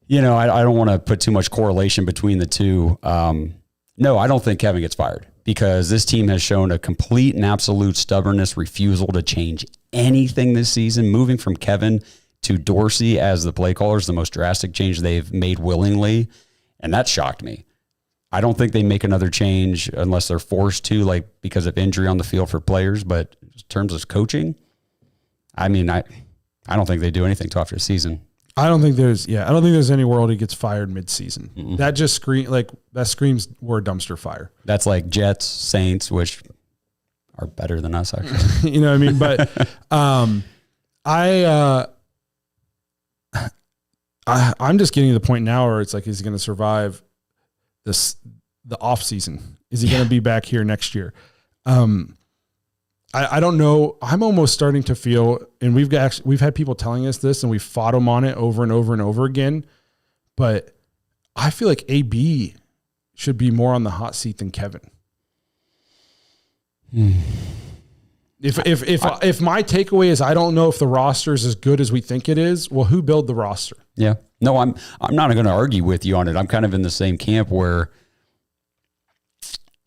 I don't want to put too much correlation between the two. No, I don't think Kevin gets fired because this team has shown a complete and absolute stubbornness, refusal to change anything this season. Moving from Kevin to Dorsey as the play caller is the most drastic change they've made willingly, and that shocked me. I don't think they make another change unless they're forced to, because of injury on the field for players. But in terms of coaching, I don't think they do anything till after the season. I don't think there's any world he gets fired mid-season. Mm-mm. That just screams we're a dumpster fire. That's like Jets, Saints, which are better than us, actually. You know what I mean? But I'm just getting to the point now where it's like, is he going to survive the off season? Is he going to be back here next year? I don't know. I'm almost starting to feel, and we've had people telling us this, and we fought them on it over and over and over again. But I feel like AB should be more on the hot seat than Kevin. If my takeaway is I don't know if the roster is as good as we think it is, well, who built the roster? Yeah. No, I'm not going to argue with you on it. I'm kind of in the same camp where,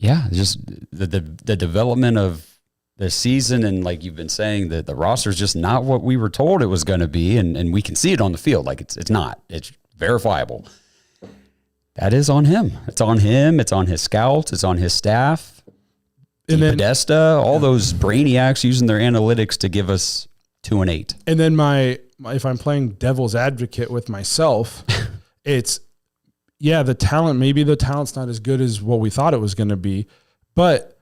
just the development of the season, and like you've been saying, that the roster is just not what we were told it was going to be, and we can see it on the field. It's not. It's verifiable. That is on him. It's on him. It's on his scouts. It's on his staff. And then Podesta, all those brainiacs using their analytics to give us 2 and 8. And then if I'm playing devil's advocate with myself, it's the talent. Maybe the talent's not as good as what we thought it was going to be, but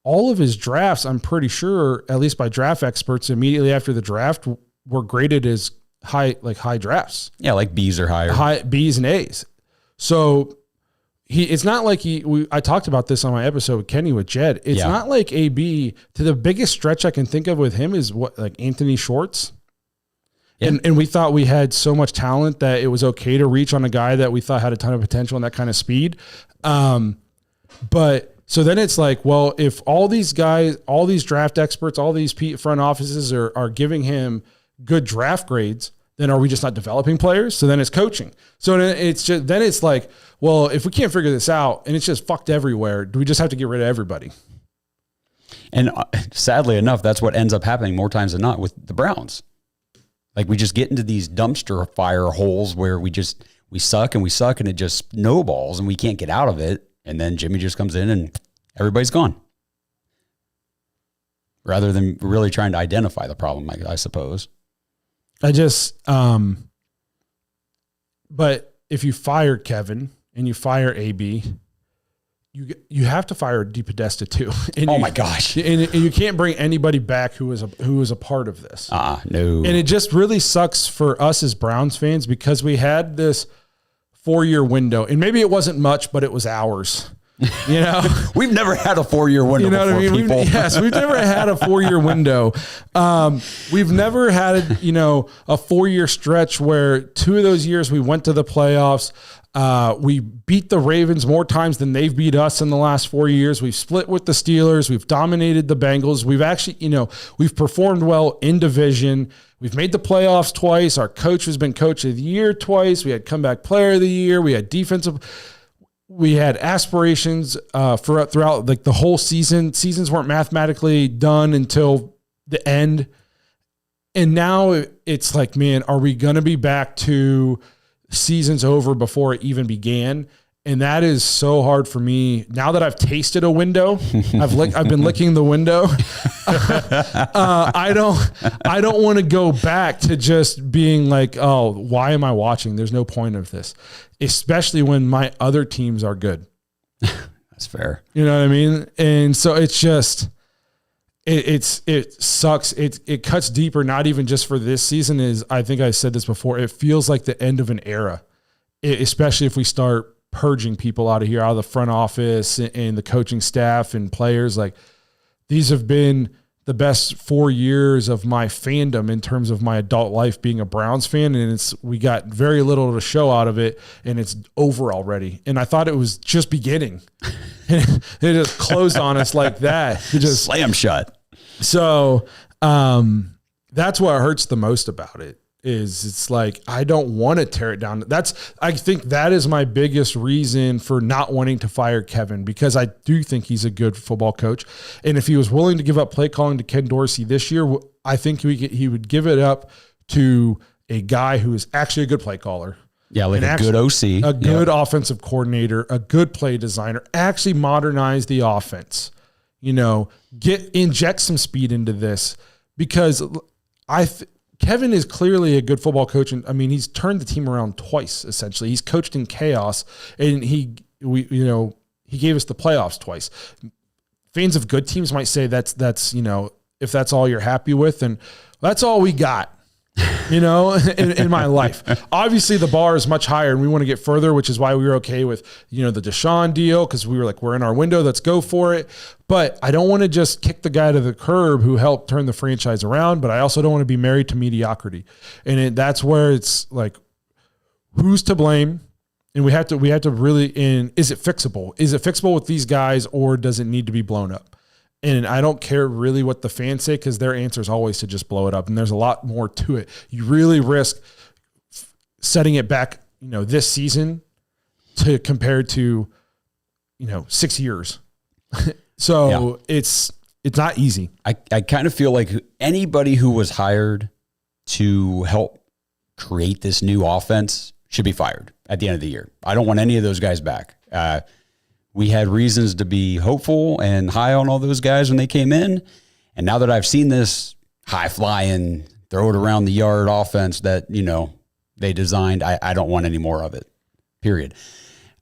all of his drafts, I'm pretty sure, at least by draft experts, immediately after the draft were graded as high drafts. Yeah, like B's or higher. High B's and A's. So it's not like I talked about this on my episode with Kenny with Jed. It's not like AB, to the biggest stretch I can think of with him is Anthony Schwartz. Yeah. And we thought we had so much talent that it was okay to reach on a guy that we thought had a ton of potential and that kind of speed. But so then it's like, well, if all these guys, all these draft experts, all these front offices are giving him good draft grades, then are we just not developing players? So then it's coaching. So then it's like, well, if we can't figure this out and it's just fucked everywhere, do we just have to get rid of everybody? And sadly enough, that's what ends up happening more times than not with the Browns. Like, we just get into these dumpster fire holes where we suck and it just snowballs and we can't get out of it. And then Jimmy just comes in and everybody's gone. Rather than really trying to identify the problem, I suppose. But if you fire Kevin and you fire AB, you have to fire DePodesta too. And my gosh. And you can't bring anybody back who was a part of this. No. And it just really sucks for us as Browns fans because we had this 4-year window, and maybe it wasn't much, but it was hours. We've never had a 4-year window. You know what I mean? We've never had a 4-year window. We've never had, a 4-year stretch where 2 of those years we went to the playoffs. We beat the Ravens more times than they've beat us in the last 4 years. We've split with the Steelers. We've dominated the Bengals. We've actually, we've performed well in division. We've made the playoffs twice. Our coach has been coach of the year twice. We had comeback player of the year. We had we had aspirations throughout the whole season. Seasons weren't mathematically done until the end. And now it's like, man, are we going to be back to season's over before it even began? And that is so hard for me now that I've tasted a window. I've been licking the window. I don't want to go back to just being like, oh, why am I watching? There's no point of this, especially when my other teams are good. That's fair. You know what I mean? And so it's just, it sucks. It cuts deeper, not even just for this season. I think I said this before. It feels like the end of an era, especially if we start purging people out of the front office and the coaching staff and players. Like, these have been the best 4 years of my fandom in terms of my adult life being a Browns fan. And we got very little to show out of it, and it's over already. And I thought it was just beginning. And it just closed on us like that. It just slam shut. So that's what hurts the most about it. It's like, I don't want to tear it down. I think that is my biggest reason for not wanting to fire Kevin, because I do think he's a good football coach. And if he was willing to give up play calling to Ken Dorsey this year, I think he would give it up to a guy who is actually a good play caller. Yeah, like a good OC. A good offensive coordinator, a good play designer, actually modernize the offense, inject some speed into this, because Kevin is clearly a good football coach. And I mean, he's turned the team around twice, essentially. He's coached in chaos, and he gave us the playoffs twice. Fans of good teams might say that's if that's all you're happy with, and that's all we got. In my life. Obviously, the bar is much higher, and we want to get further, which is why we were okay with, the Deshaun deal, because we were like, we're in our window, let's go for it. But I don't want to just kick the guy to the curb who helped turn the franchise around, but I also don't want to be married to mediocrity. And that's where it's like, who's to blame? And we have to really, is it fixable? Is it fixable with these guys, or does it need to be blown up? And I don't care really what the fans say, because their answer is always to just blow it up. And there's a lot more to it. You really risk setting it back, this season to compared to, 6 years. So it's not easy. I kind of feel like anybody who was hired to help create this new offense should be fired at the end of the year. I don't want any of those guys back. We had reasons to be hopeful and high on all those guys when they came in. And now that I've seen this high flying, throw it around the yard offense that, they designed, I don't want any more of it, period.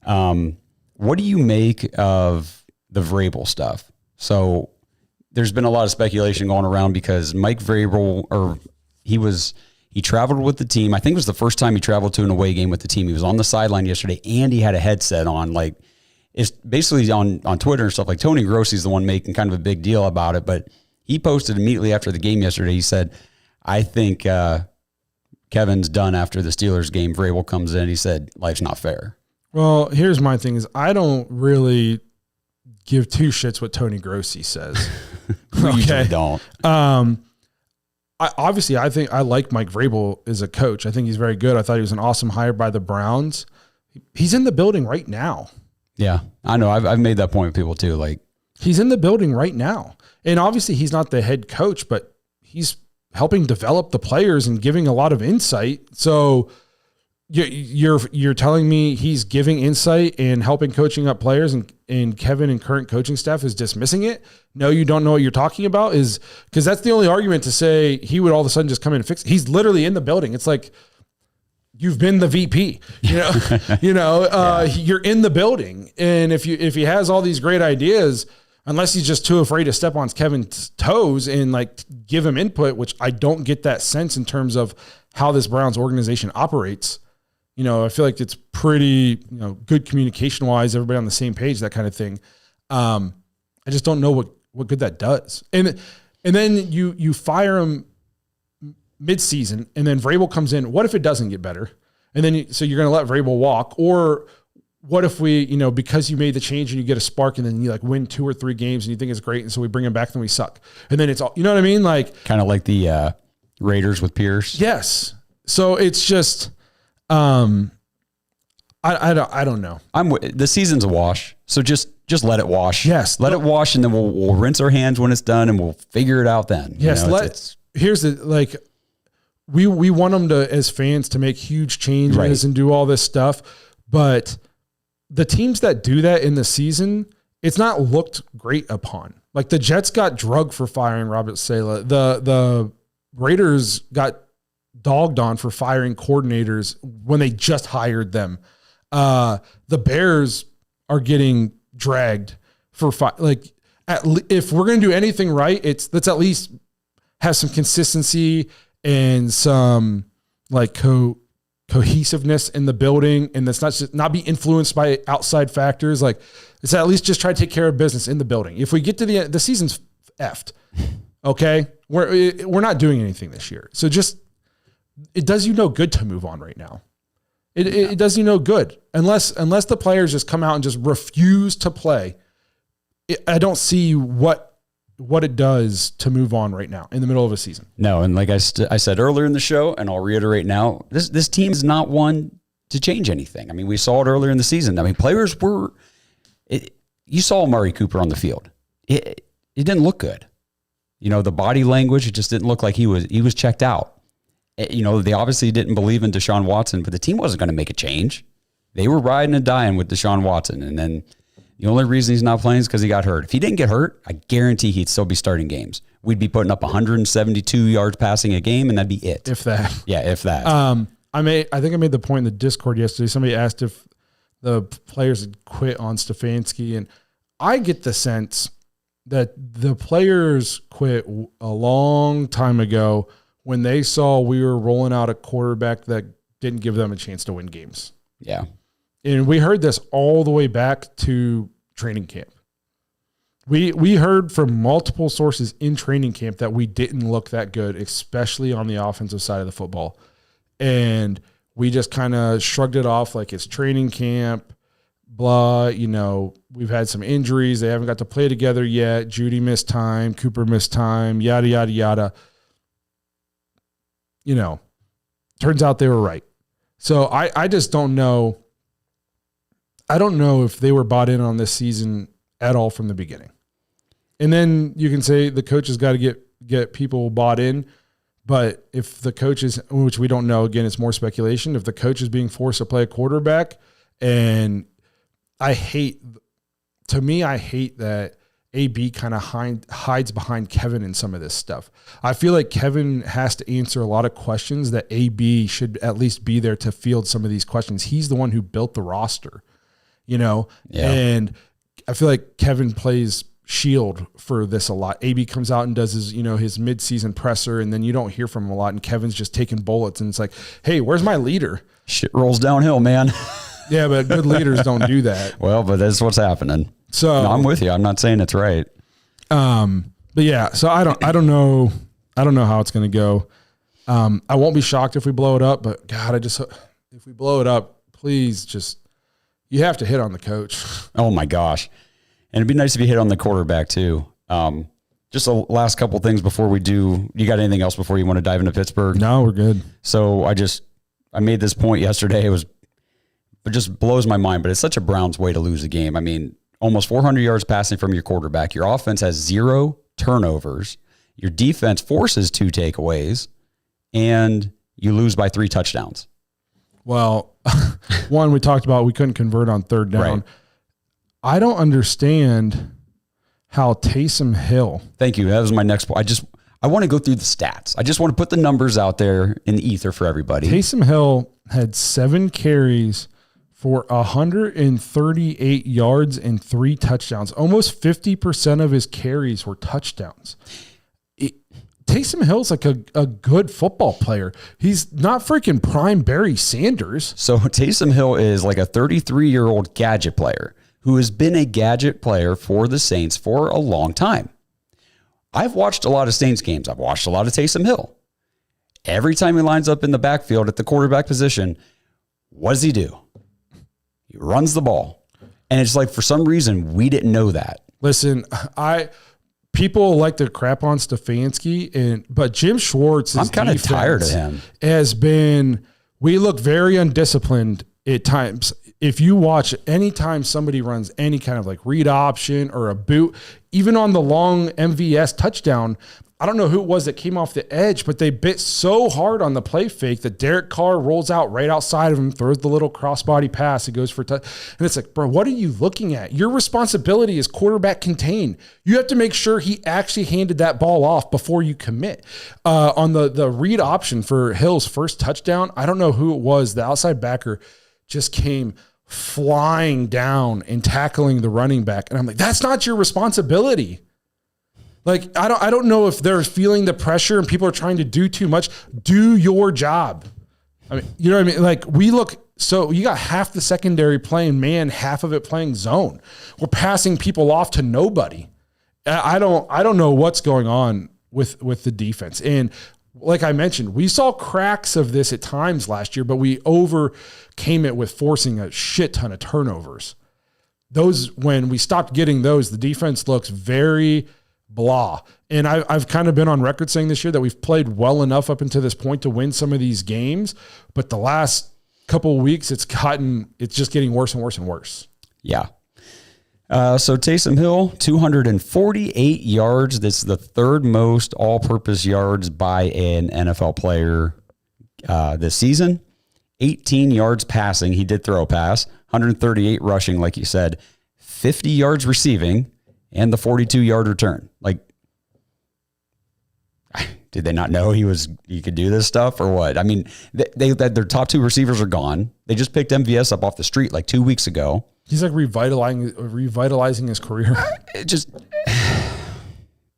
What do you make of the Vrabel stuff? So there's been a lot of speculation going around because Mike Vrabel, he traveled with the team. I think it was the first time he traveled to an away game with the team. He was on the sideline yesterday, and he had a headset on, like, it's basically on Twitter and stuff. Like, Tony Grossi's the one making kind of a big deal about it, but he posted immediately after the game yesterday. He said, I think Kevin's done after the Steelers game. Vrabel comes in. He said, life's not fair. Well, here's my thing is, I don't really give two shits what Tony Grossi says. We usually don't. I think I like Mike Vrabel as a coach. I think he's very good. I thought he was an awesome hire by the Browns. He's in the building right now. Yeah, I know. I've made that point with people too. Like, he's in the building right now. And obviously he's not the head coach, but he's helping develop the players and giving a lot of insight. So you're telling me he's giving insight and helping coaching up players, and Kevin and current coaching staff is dismissing it? No, you don't know what you're talking about, is because that's the only argument to say he would all of a sudden just come in and fix it. He's literally in the building. It's like, you've been the VP, you're in the building. And if he has all these great ideas, unless he's just too afraid to step on Kevin's toes and like give him input, which I don't get that sense in terms of how this Browns organization operates. I feel like it's pretty, good communication wise, everybody on the same page, that kind of thing. I just don't know what good that does. And then you fire him mid-season, and then Vrabel comes in. What if it doesn't get better? And then so you're going to let Vrabel walk? Or what if we, because you made the change and you get a spark, and then you like win 2 or 3 games and you think it's great, and so we bring him back, then we suck, and then it's all, you know what I mean? Like, kind of like the Raiders with Pierce. Yes. So it's just, I don't know. The season's a wash, so just let it wash. Yes, let it wash, and then we'll rinse our hands when it's done, and we'll figure it out then. Yes, here's the, like, we want them to, as fans, to make huge changes and do all this stuff. But the teams that do that in the season, it's not looked great upon. Like the Jets got drugged for firing Robert Saleh. The Raiders got dogged on for firing coordinators when they just hired them. The Bears are getting dragged for if we're going to do anything right, let's at least have some consistency and some like cohesiveness in the building, and that's not be influenced by outside factors. Like, it's at least just try to take care of business in the building. If we get to the season's effed, okay, we're not doing anything this year. So it does you no good to move on right now. It does you no good unless the players just come out and just refuse to play. I don't see what it does to move on right now in the middle of a season. No, and like I said earlier in the show, and I'll reiterate now, this team is not one to change anything. I mean, we saw it earlier in the season. I mean, players you saw Amari Cooper on the field. It didn't look good. You know, the body language, it just didn't look like he was checked out. You know, they obviously didn't believe in Deshaun Watson, but the team wasn't going to make a change. They were riding and dying with Deshaun Watson, and then the only reason he's not playing is because he got hurt. If he didn't get hurt, I guarantee he'd still be starting games. We'd be putting up 172 yards passing a game, and that'd be it. If that. Yeah, if that. I think I made the point in the Discord yesterday. Somebody asked if the players had quit on Stefanski, and I get the sense that the players quit a long time ago when they saw we were rolling out a quarterback that didn't give them a chance to win games. Yeah. And we heard this all the way back to training camp. We heard from multiple sources in training camp that we didn't look that good, especially on the offensive side of the football. And we just kind of shrugged it off like it's training camp, blah. You know, we've had some injuries. They haven't got to play together yet. Judy missed time. Cooper missed time, yada, yada, yada. You know, turns out they were right. So I just don't know. I don't know if they were bought in on this season at all from the beginning. And then you can say the coach has got to get people bought in. But if the coach is, which we don't know, again, it's more speculation. If the coach is being forced to play a quarterback, and I hate that AB kind of hides behind Kevin in some of this stuff. I feel like Kevin has to answer a lot of questions that AB should at least be there to field some of these questions. He's the one who built the roster, you know? Yeah. And I feel like Kevin plays shield for this a lot. AB comes out and does his midseason presser, and then you don't hear from him a lot, and Kevin's just taking bullets, and it's like, hey, where's my leader? Shit rolls downhill, man. Yeah, but good leaders don't do that. Well, but that's what's happening. So no, I'm with you. I'm not saying it's right. But yeah, so I don't know how it's going to go. I won't be shocked if we blow it up, but God, if we blow it up, please you have to hit on the coach. Oh my gosh. And it'd be nice if you hit on the quarterback too. Just the last couple things before we do. You got anything else before you want to dive into Pittsburgh? No, we're good. So I made this point yesterday. It just blows my mind, but it's such a Browns way to lose a game. I mean, almost 400 yards passing from your quarterback. Your offense has 0 turnovers. Your defense forces 2 takeaways, and you lose by 3 touchdowns. Well, one, we talked about we couldn't convert on third down. Right. I don't understand how Taysom Hill. Thank you. That was my next point. I want to go through the stats. I just want to put the numbers out there in the ether for everybody. Taysom Hill had 7 carries for 138 yards and 3 touchdowns. Almost 50% of his carries were touchdowns. Taysom Hill's like a good football player. He's not freaking prime Barry Sanders. So Taysom Hill is like a 33-year-old gadget player who has been a gadget player for the Saints for a long time. I've watched a lot of Saints games. I've watched a lot of Taysom Hill. Every time he lines up in the backfield at the quarterback position, what does he do? He runs the ball. And it's like, for some reason, we didn't know that. Listen, people like to crap on Stefanski, but Jim Schwartz, I'm kind of tired of him. We look very undisciplined at times. If you watch, anytime somebody runs any kind of like read option or a boot, even on the long MVS touchdown, I don't know who it was that came off the edge, but they bit so hard on the play fake that Derek Carr rolls out right outside of him, throws the little crossbody pass. It goes for touch. And it's like, bro, what are you looking at? Your responsibility is quarterback contained. You have to make sure he actually handed that ball off before you commit. On the read option for Hill's first touchdown, I don't know who it was. The outside backer just came flying down and tackling the running back. And I'm like, that's not your responsibility. Like, I don't know if they're feeling the pressure and people are trying to do too much. Do your job. I mean, you know what I mean? Like, so you got half the secondary playing man, half of it playing zone. We're passing people off to nobody. I don't know what's going on with the defense. And like I mentioned, we saw cracks of this at times last year, but we overcame it with forcing a shit ton of turnovers. When we stopped getting those, the defense looks very blah. And I've kind of been on record saying this year that we've played well enough up until this point to win some of these games, but the last couple of weeks it's just getting worse and worse and worse. Yeah. So Taysom Hill, 248 yards. This is the third most all-purpose yards by an NFL player this season. 18 yards passing. He did throw a pass. 138 rushing, like you said. 50 yards receiving. And the 42-yard return. Like, did they not know he could do this stuff or what? I mean, their top two receivers are gone. They just picked MVS up off the street like 2 weeks ago. He's like revitalizing his career.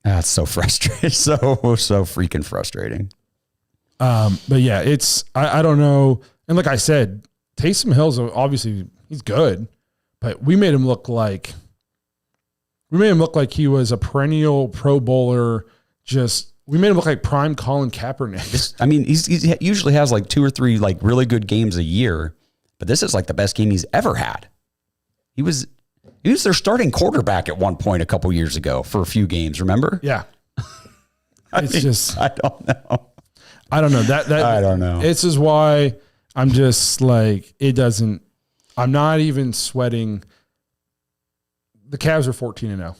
That's so frustrating. So freaking frustrating. But yeah, I don't know. And like I said, Taysom Hill's obviously he's good, but we made him look like he was a perennial Pro Bowler. We made him look like prime Colin Kaepernick. He usually has like 2 or 3 like really good games a year, but this is like the best game he's ever had. He was their starting quarterback at one point a couple years ago for a few games. Remember? Yeah. I don't know. I don't know that. I don't know. This is why I'm just like I'm not even sweating. The Cavs are 14-0.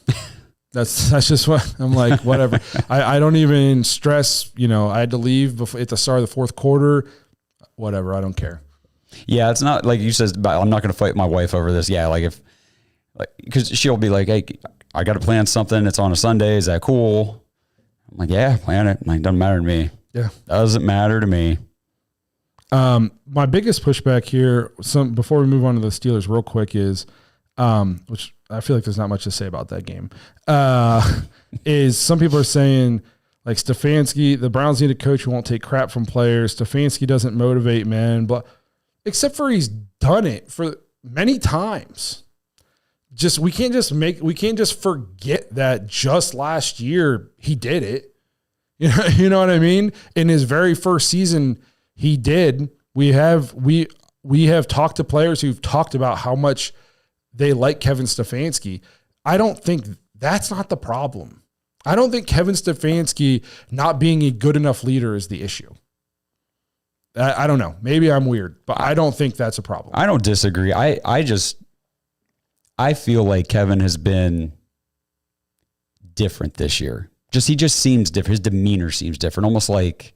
That's just what I'm like, whatever. I don't even stress, I had to leave at the start of the fourth quarter, whatever. I don't care. Yeah. It's not like you said, I'm not going to fight my wife over this. Yeah. Because she'll be like, hey, I got to plan something. It's on a Sunday. Is that cool? I'm like, yeah, plan it. Like, doesn't matter to me. Yeah. Doesn't matter to me. My biggest pushback here, before we move on to the Steelers real quick is, which I feel like there's not much to say about that game, is some people are saying like Stefanski, the Browns need a coach who won't take crap from players. Stefanski doesn't motivate men, but except for he's done it for many times. We can't just forget that just last year he did it. You know what I mean? In his very first season, he did. We have talked to players who've talked about how much they like Kevin Stefanski. I don't think that's not the problem. I don't think Kevin Stefanski not being a good enough leader is the issue. I don't know. Maybe I'm weird, but I don't think that's a problem. I don't disagree. I feel like Kevin has been different this year. He just seems different. His demeanor seems different. Almost like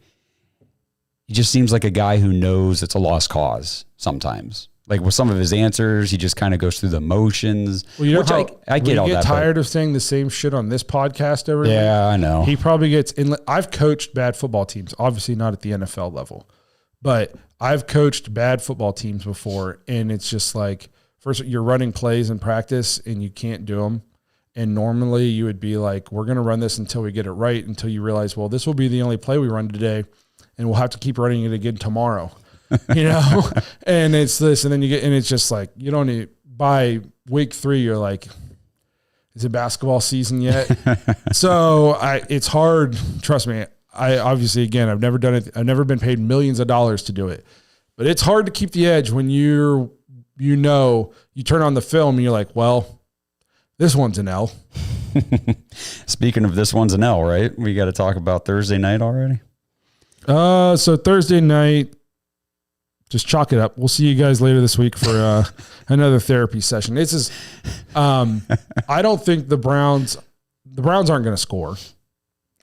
he just seems like a guy who knows it's a lost cause sometimes. Like with some of his answers, he just kind of goes through the motions. Well, I get all that. Tired of saying the same shit on this podcast every day. Yeah, I know. He probably gets in. I've coached bad football teams, obviously not at the NFL level, but I've coached bad football teams before, and it's just like, first, you're running plays in practice, and you can't do them. And normally you would be like, we're going to run this until we get it right, until you realize, well, this will be the only play we run today, and we'll have to keep running it again tomorrow. And it's this, and then and it's just like, you don't need, by week 3, you're like, is it basketball season yet? So it's hard. Trust me. Obviously, again, I've never done it. I've never been paid millions of dollars to do it, but it's hard to keep the edge when you turn on the film and you're like, well, this one's an L. Speaking of this one's an L, right? We got to talk about Thursday night already. So Thursday night, just chalk it up. We'll see you guys later this week for another therapy session. This is, I don't think the Browns aren't going to score.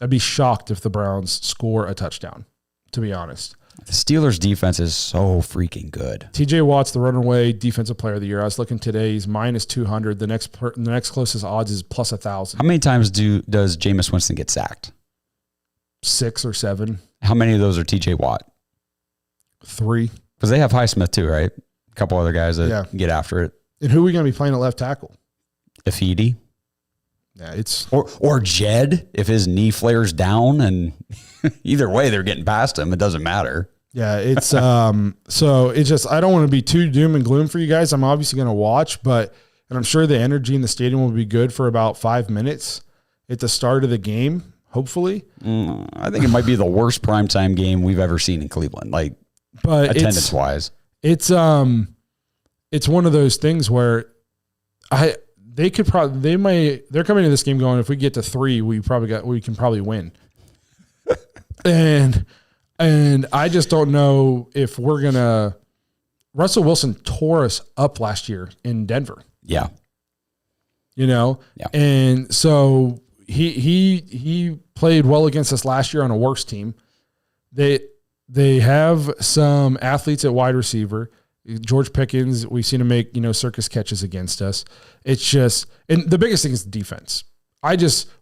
I'd be shocked if the Browns score a touchdown, to be honest. The Steelers' defense is so freaking good. TJ Watt's the runaway defensive player of the year. I was looking today; he's minus 200. The next closest odds is plus 1,000. How many times does Jameis Winston get sacked? 6 or 7. How many of those are TJ Watt? 3. Because they have Highsmith too, right? A couple other guys that get after it. And who are we going to be playing at left tackle? Ifedi. Yeah, it's or Jed if his knee flares down, and either way they're getting past him. It doesn't matter. Yeah, it's so it's just I don't want to be too doom and gloom for you guys. I'm obviously going to watch, and I'm sure the energy in the stadium will be good for about 5 minutes at the start of the game. Hopefully, I think it might be the worst primetime game we've ever seen in Cleveland. But attendance wise, it's one of those things where they're coming to this game going, if we get to 3, we can probably win. and I just don't know if we're gonna. Russell Wilson tore us up last year in Denver. Yeah, and so he played well against us last year on a worse team. They have some athletes at wide receiver. George Pickens, we've seen him make, circus catches against us. It's just, and the biggest thing is the defense.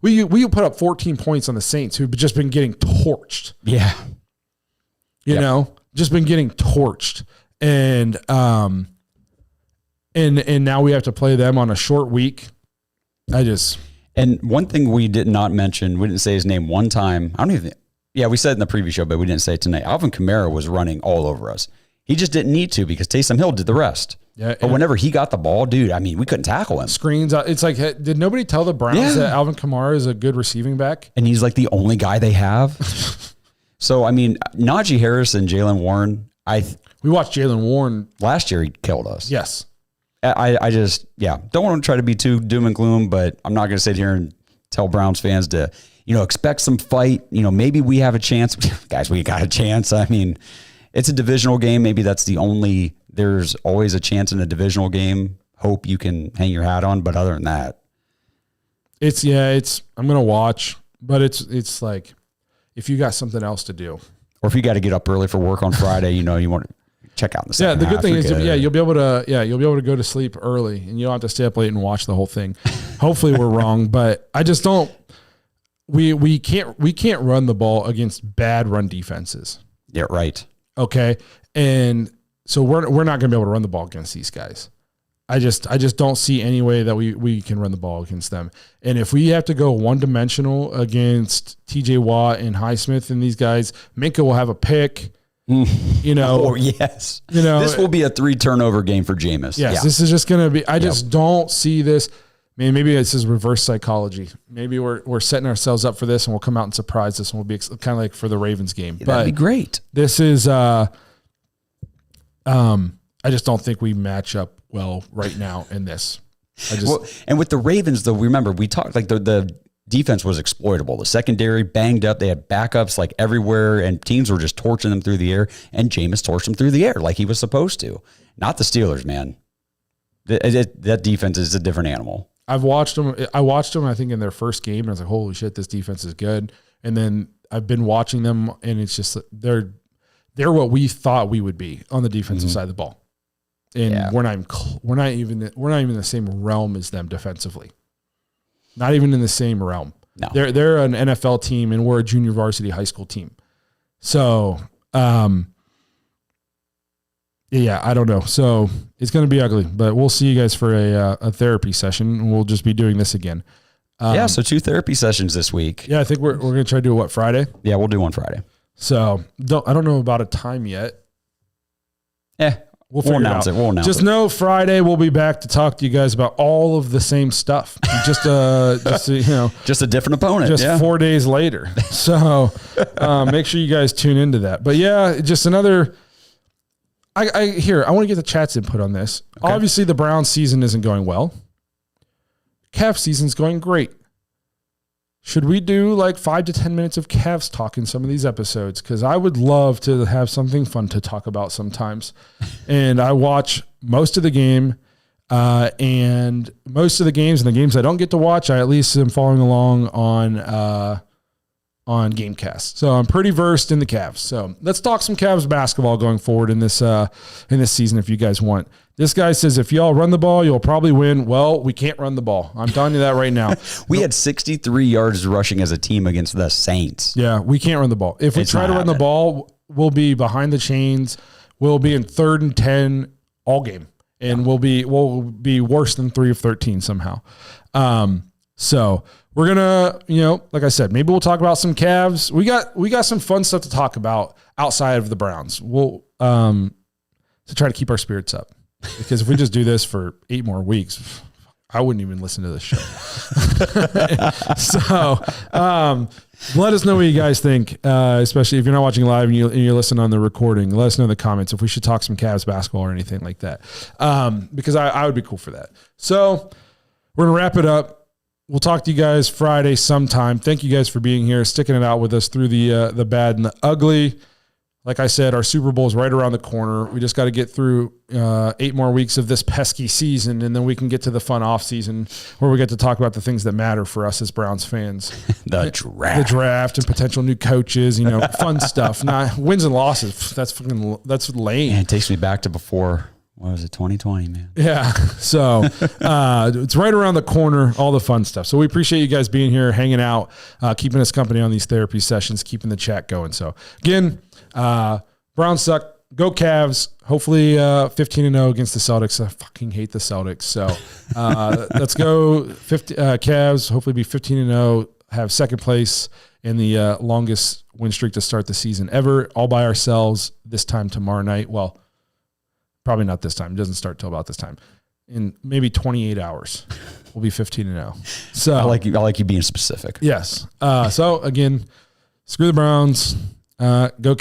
We put up 14 points on the Saints, who've just been getting torched. Yeah. Just been getting torched. And now we have to play them on a short week. And one thing we did not mention, we didn't say his name one time. We said it in the previous show, but we didn't say it tonight. Alvin Kamara was running all over us. He just didn't need to because Taysom Hill did the rest. Yeah, but whenever he got the ball, dude, we couldn't tackle him. Screens. It's like, did nobody tell the Browns that Alvin Kamara is a good receiving back? And he's like the only guy they have. So, Najee Harris and Jaylen Warren, we watched Jaylen Warren. Last year, he killed us. Yes. I just, don't want to try to be too doom and gloom, but I'm not going to sit here and tell Browns fans to, expect some fight. Maybe we have a chance. Guys, we got a chance. It's a divisional game. Maybe that's there's always a chance in a divisional game. Hope you can hang your hat on. But other than that, I'm going to watch, but it's like, if you got something else to do, or if you got to get up early for work on Friday, you want to check out the second the good half, thing is, you'll be able to go to sleep early and you don't have to stay up late and watch the whole thing. Hopefully we're wrong, but I just don't, we can't run the ball against bad run defenses. Yeah. Right. Okay. And so we're not going to be able to run the ball against these guys. I just don't see any way that we can run the ball against them. And if we have to go one-dimensional against TJ Watt and Highsmith and these guys, Minka will have a pick. Oh, yes. This will be a 3-turnover game for Jameis. Yes, This is just going to be – I just don't see this – maybe this is reverse psychology. Maybe we're setting ourselves up for this and we'll come out and surprise us and we'll be kind of like for the Ravens game. Yeah, that'd be great. This is I just don't think we match up well right now in this. And with the Ravens, though, remember, we talked like the defense was exploitable. The secondary banged up. They had backups like everywhere, and teams were just torching them through the air, and Jameis torched them through the air like he was supposed to. Not the Steelers, man. That defense is a different animal. I watched them, I think, in their first game, and I was like, holy shit, this defense is good. And then I've been watching them, and it's just they're what we thought we would be on the defensive side of the ball. And we're not even in the same realm as them defensively. Not even in the same realm. No. They're an NFL team and we're a junior varsity high school team. So, I don't know. So it's going to be ugly, but we'll see you guys for a therapy session, and we'll just be doing this again. So 2 therapy sessions this week. Yeah, I think we're going to try to do Friday? Yeah, we'll do one Friday. So I don't know about a time yet. We'll announce it. We'll announce just it. know Friday we'll be back to talk to you guys about all of the same stuff. Just a different opponent. Just 4 days later. So make sure you guys tune into that. But just another. I want to get the chat's input on this. Okay. Obviously, the Browns season isn't going well. Cavs season's going great. Should we do like 5 to 10 minutes of Cavs talk in some of these episodes? Because I would love to have something fun to talk about sometimes. And I watch most of the game, and most of the games and the games I don't get to watch, I at least am following along on Gamecast. So I'm pretty versed in the Cavs. So let's talk some Cavs basketball going forward in this season if you guys want. This guy says, if y'all run the ball, you'll probably win. Well, we can't run the ball. I'm telling you that right now. We had 63 yards rushing as a team against the Saints. Yeah, we can't run the ball. If we try to run the ball, we'll be behind the chains. We'll be in 3rd and 10 all game. And we'll be worse than 3 of 13 somehow. So we're gonna, like I said, maybe we'll talk about some Cavs. We got some fun stuff to talk about outside of the Browns. We'll to try to keep our spirits up, because if we just do this for 8 more weeks, I wouldn't even listen to this show. So let us know what you guys think, especially if you're not watching live and you're listening on the recording. Let us know in the comments if we should talk some Cavs basketball or anything like that, because I would be cool for that. So we're going to wrap it up. We'll talk to you guys Friday sometime. Thank you guys for being here, sticking it out with us through the bad and the ugly. Like I said, our Super Bowl is right around the corner. We just got to get through 8 more weeks of this pesky season, and then we can get to the fun off season where we get to talk about the things that matter for us as Browns fans. The draft and potential new coaches, fun stuff. Not wins and losses. That's lame. Man, it takes me back to before. What was it, 2020, man? Yeah. So it's right around the corner, all the fun stuff. So we appreciate you guys being here, hanging out, keeping us company on these therapy sessions, keeping the chat going. So again, Browns suck. Go Cavs. Hopefully 15-0 against the Celtics. I fucking hate the Celtics. So let's go Cavs. Hopefully be 15-0, have second place in the longest win streak to start the season ever, all by ourselves this time tomorrow night. Well, probably not this time. It doesn't start till about this time. In maybe 28 hours, we'll be 15-0. So I like you being specific. Yes. So again, screw the Browns. Go Cavs.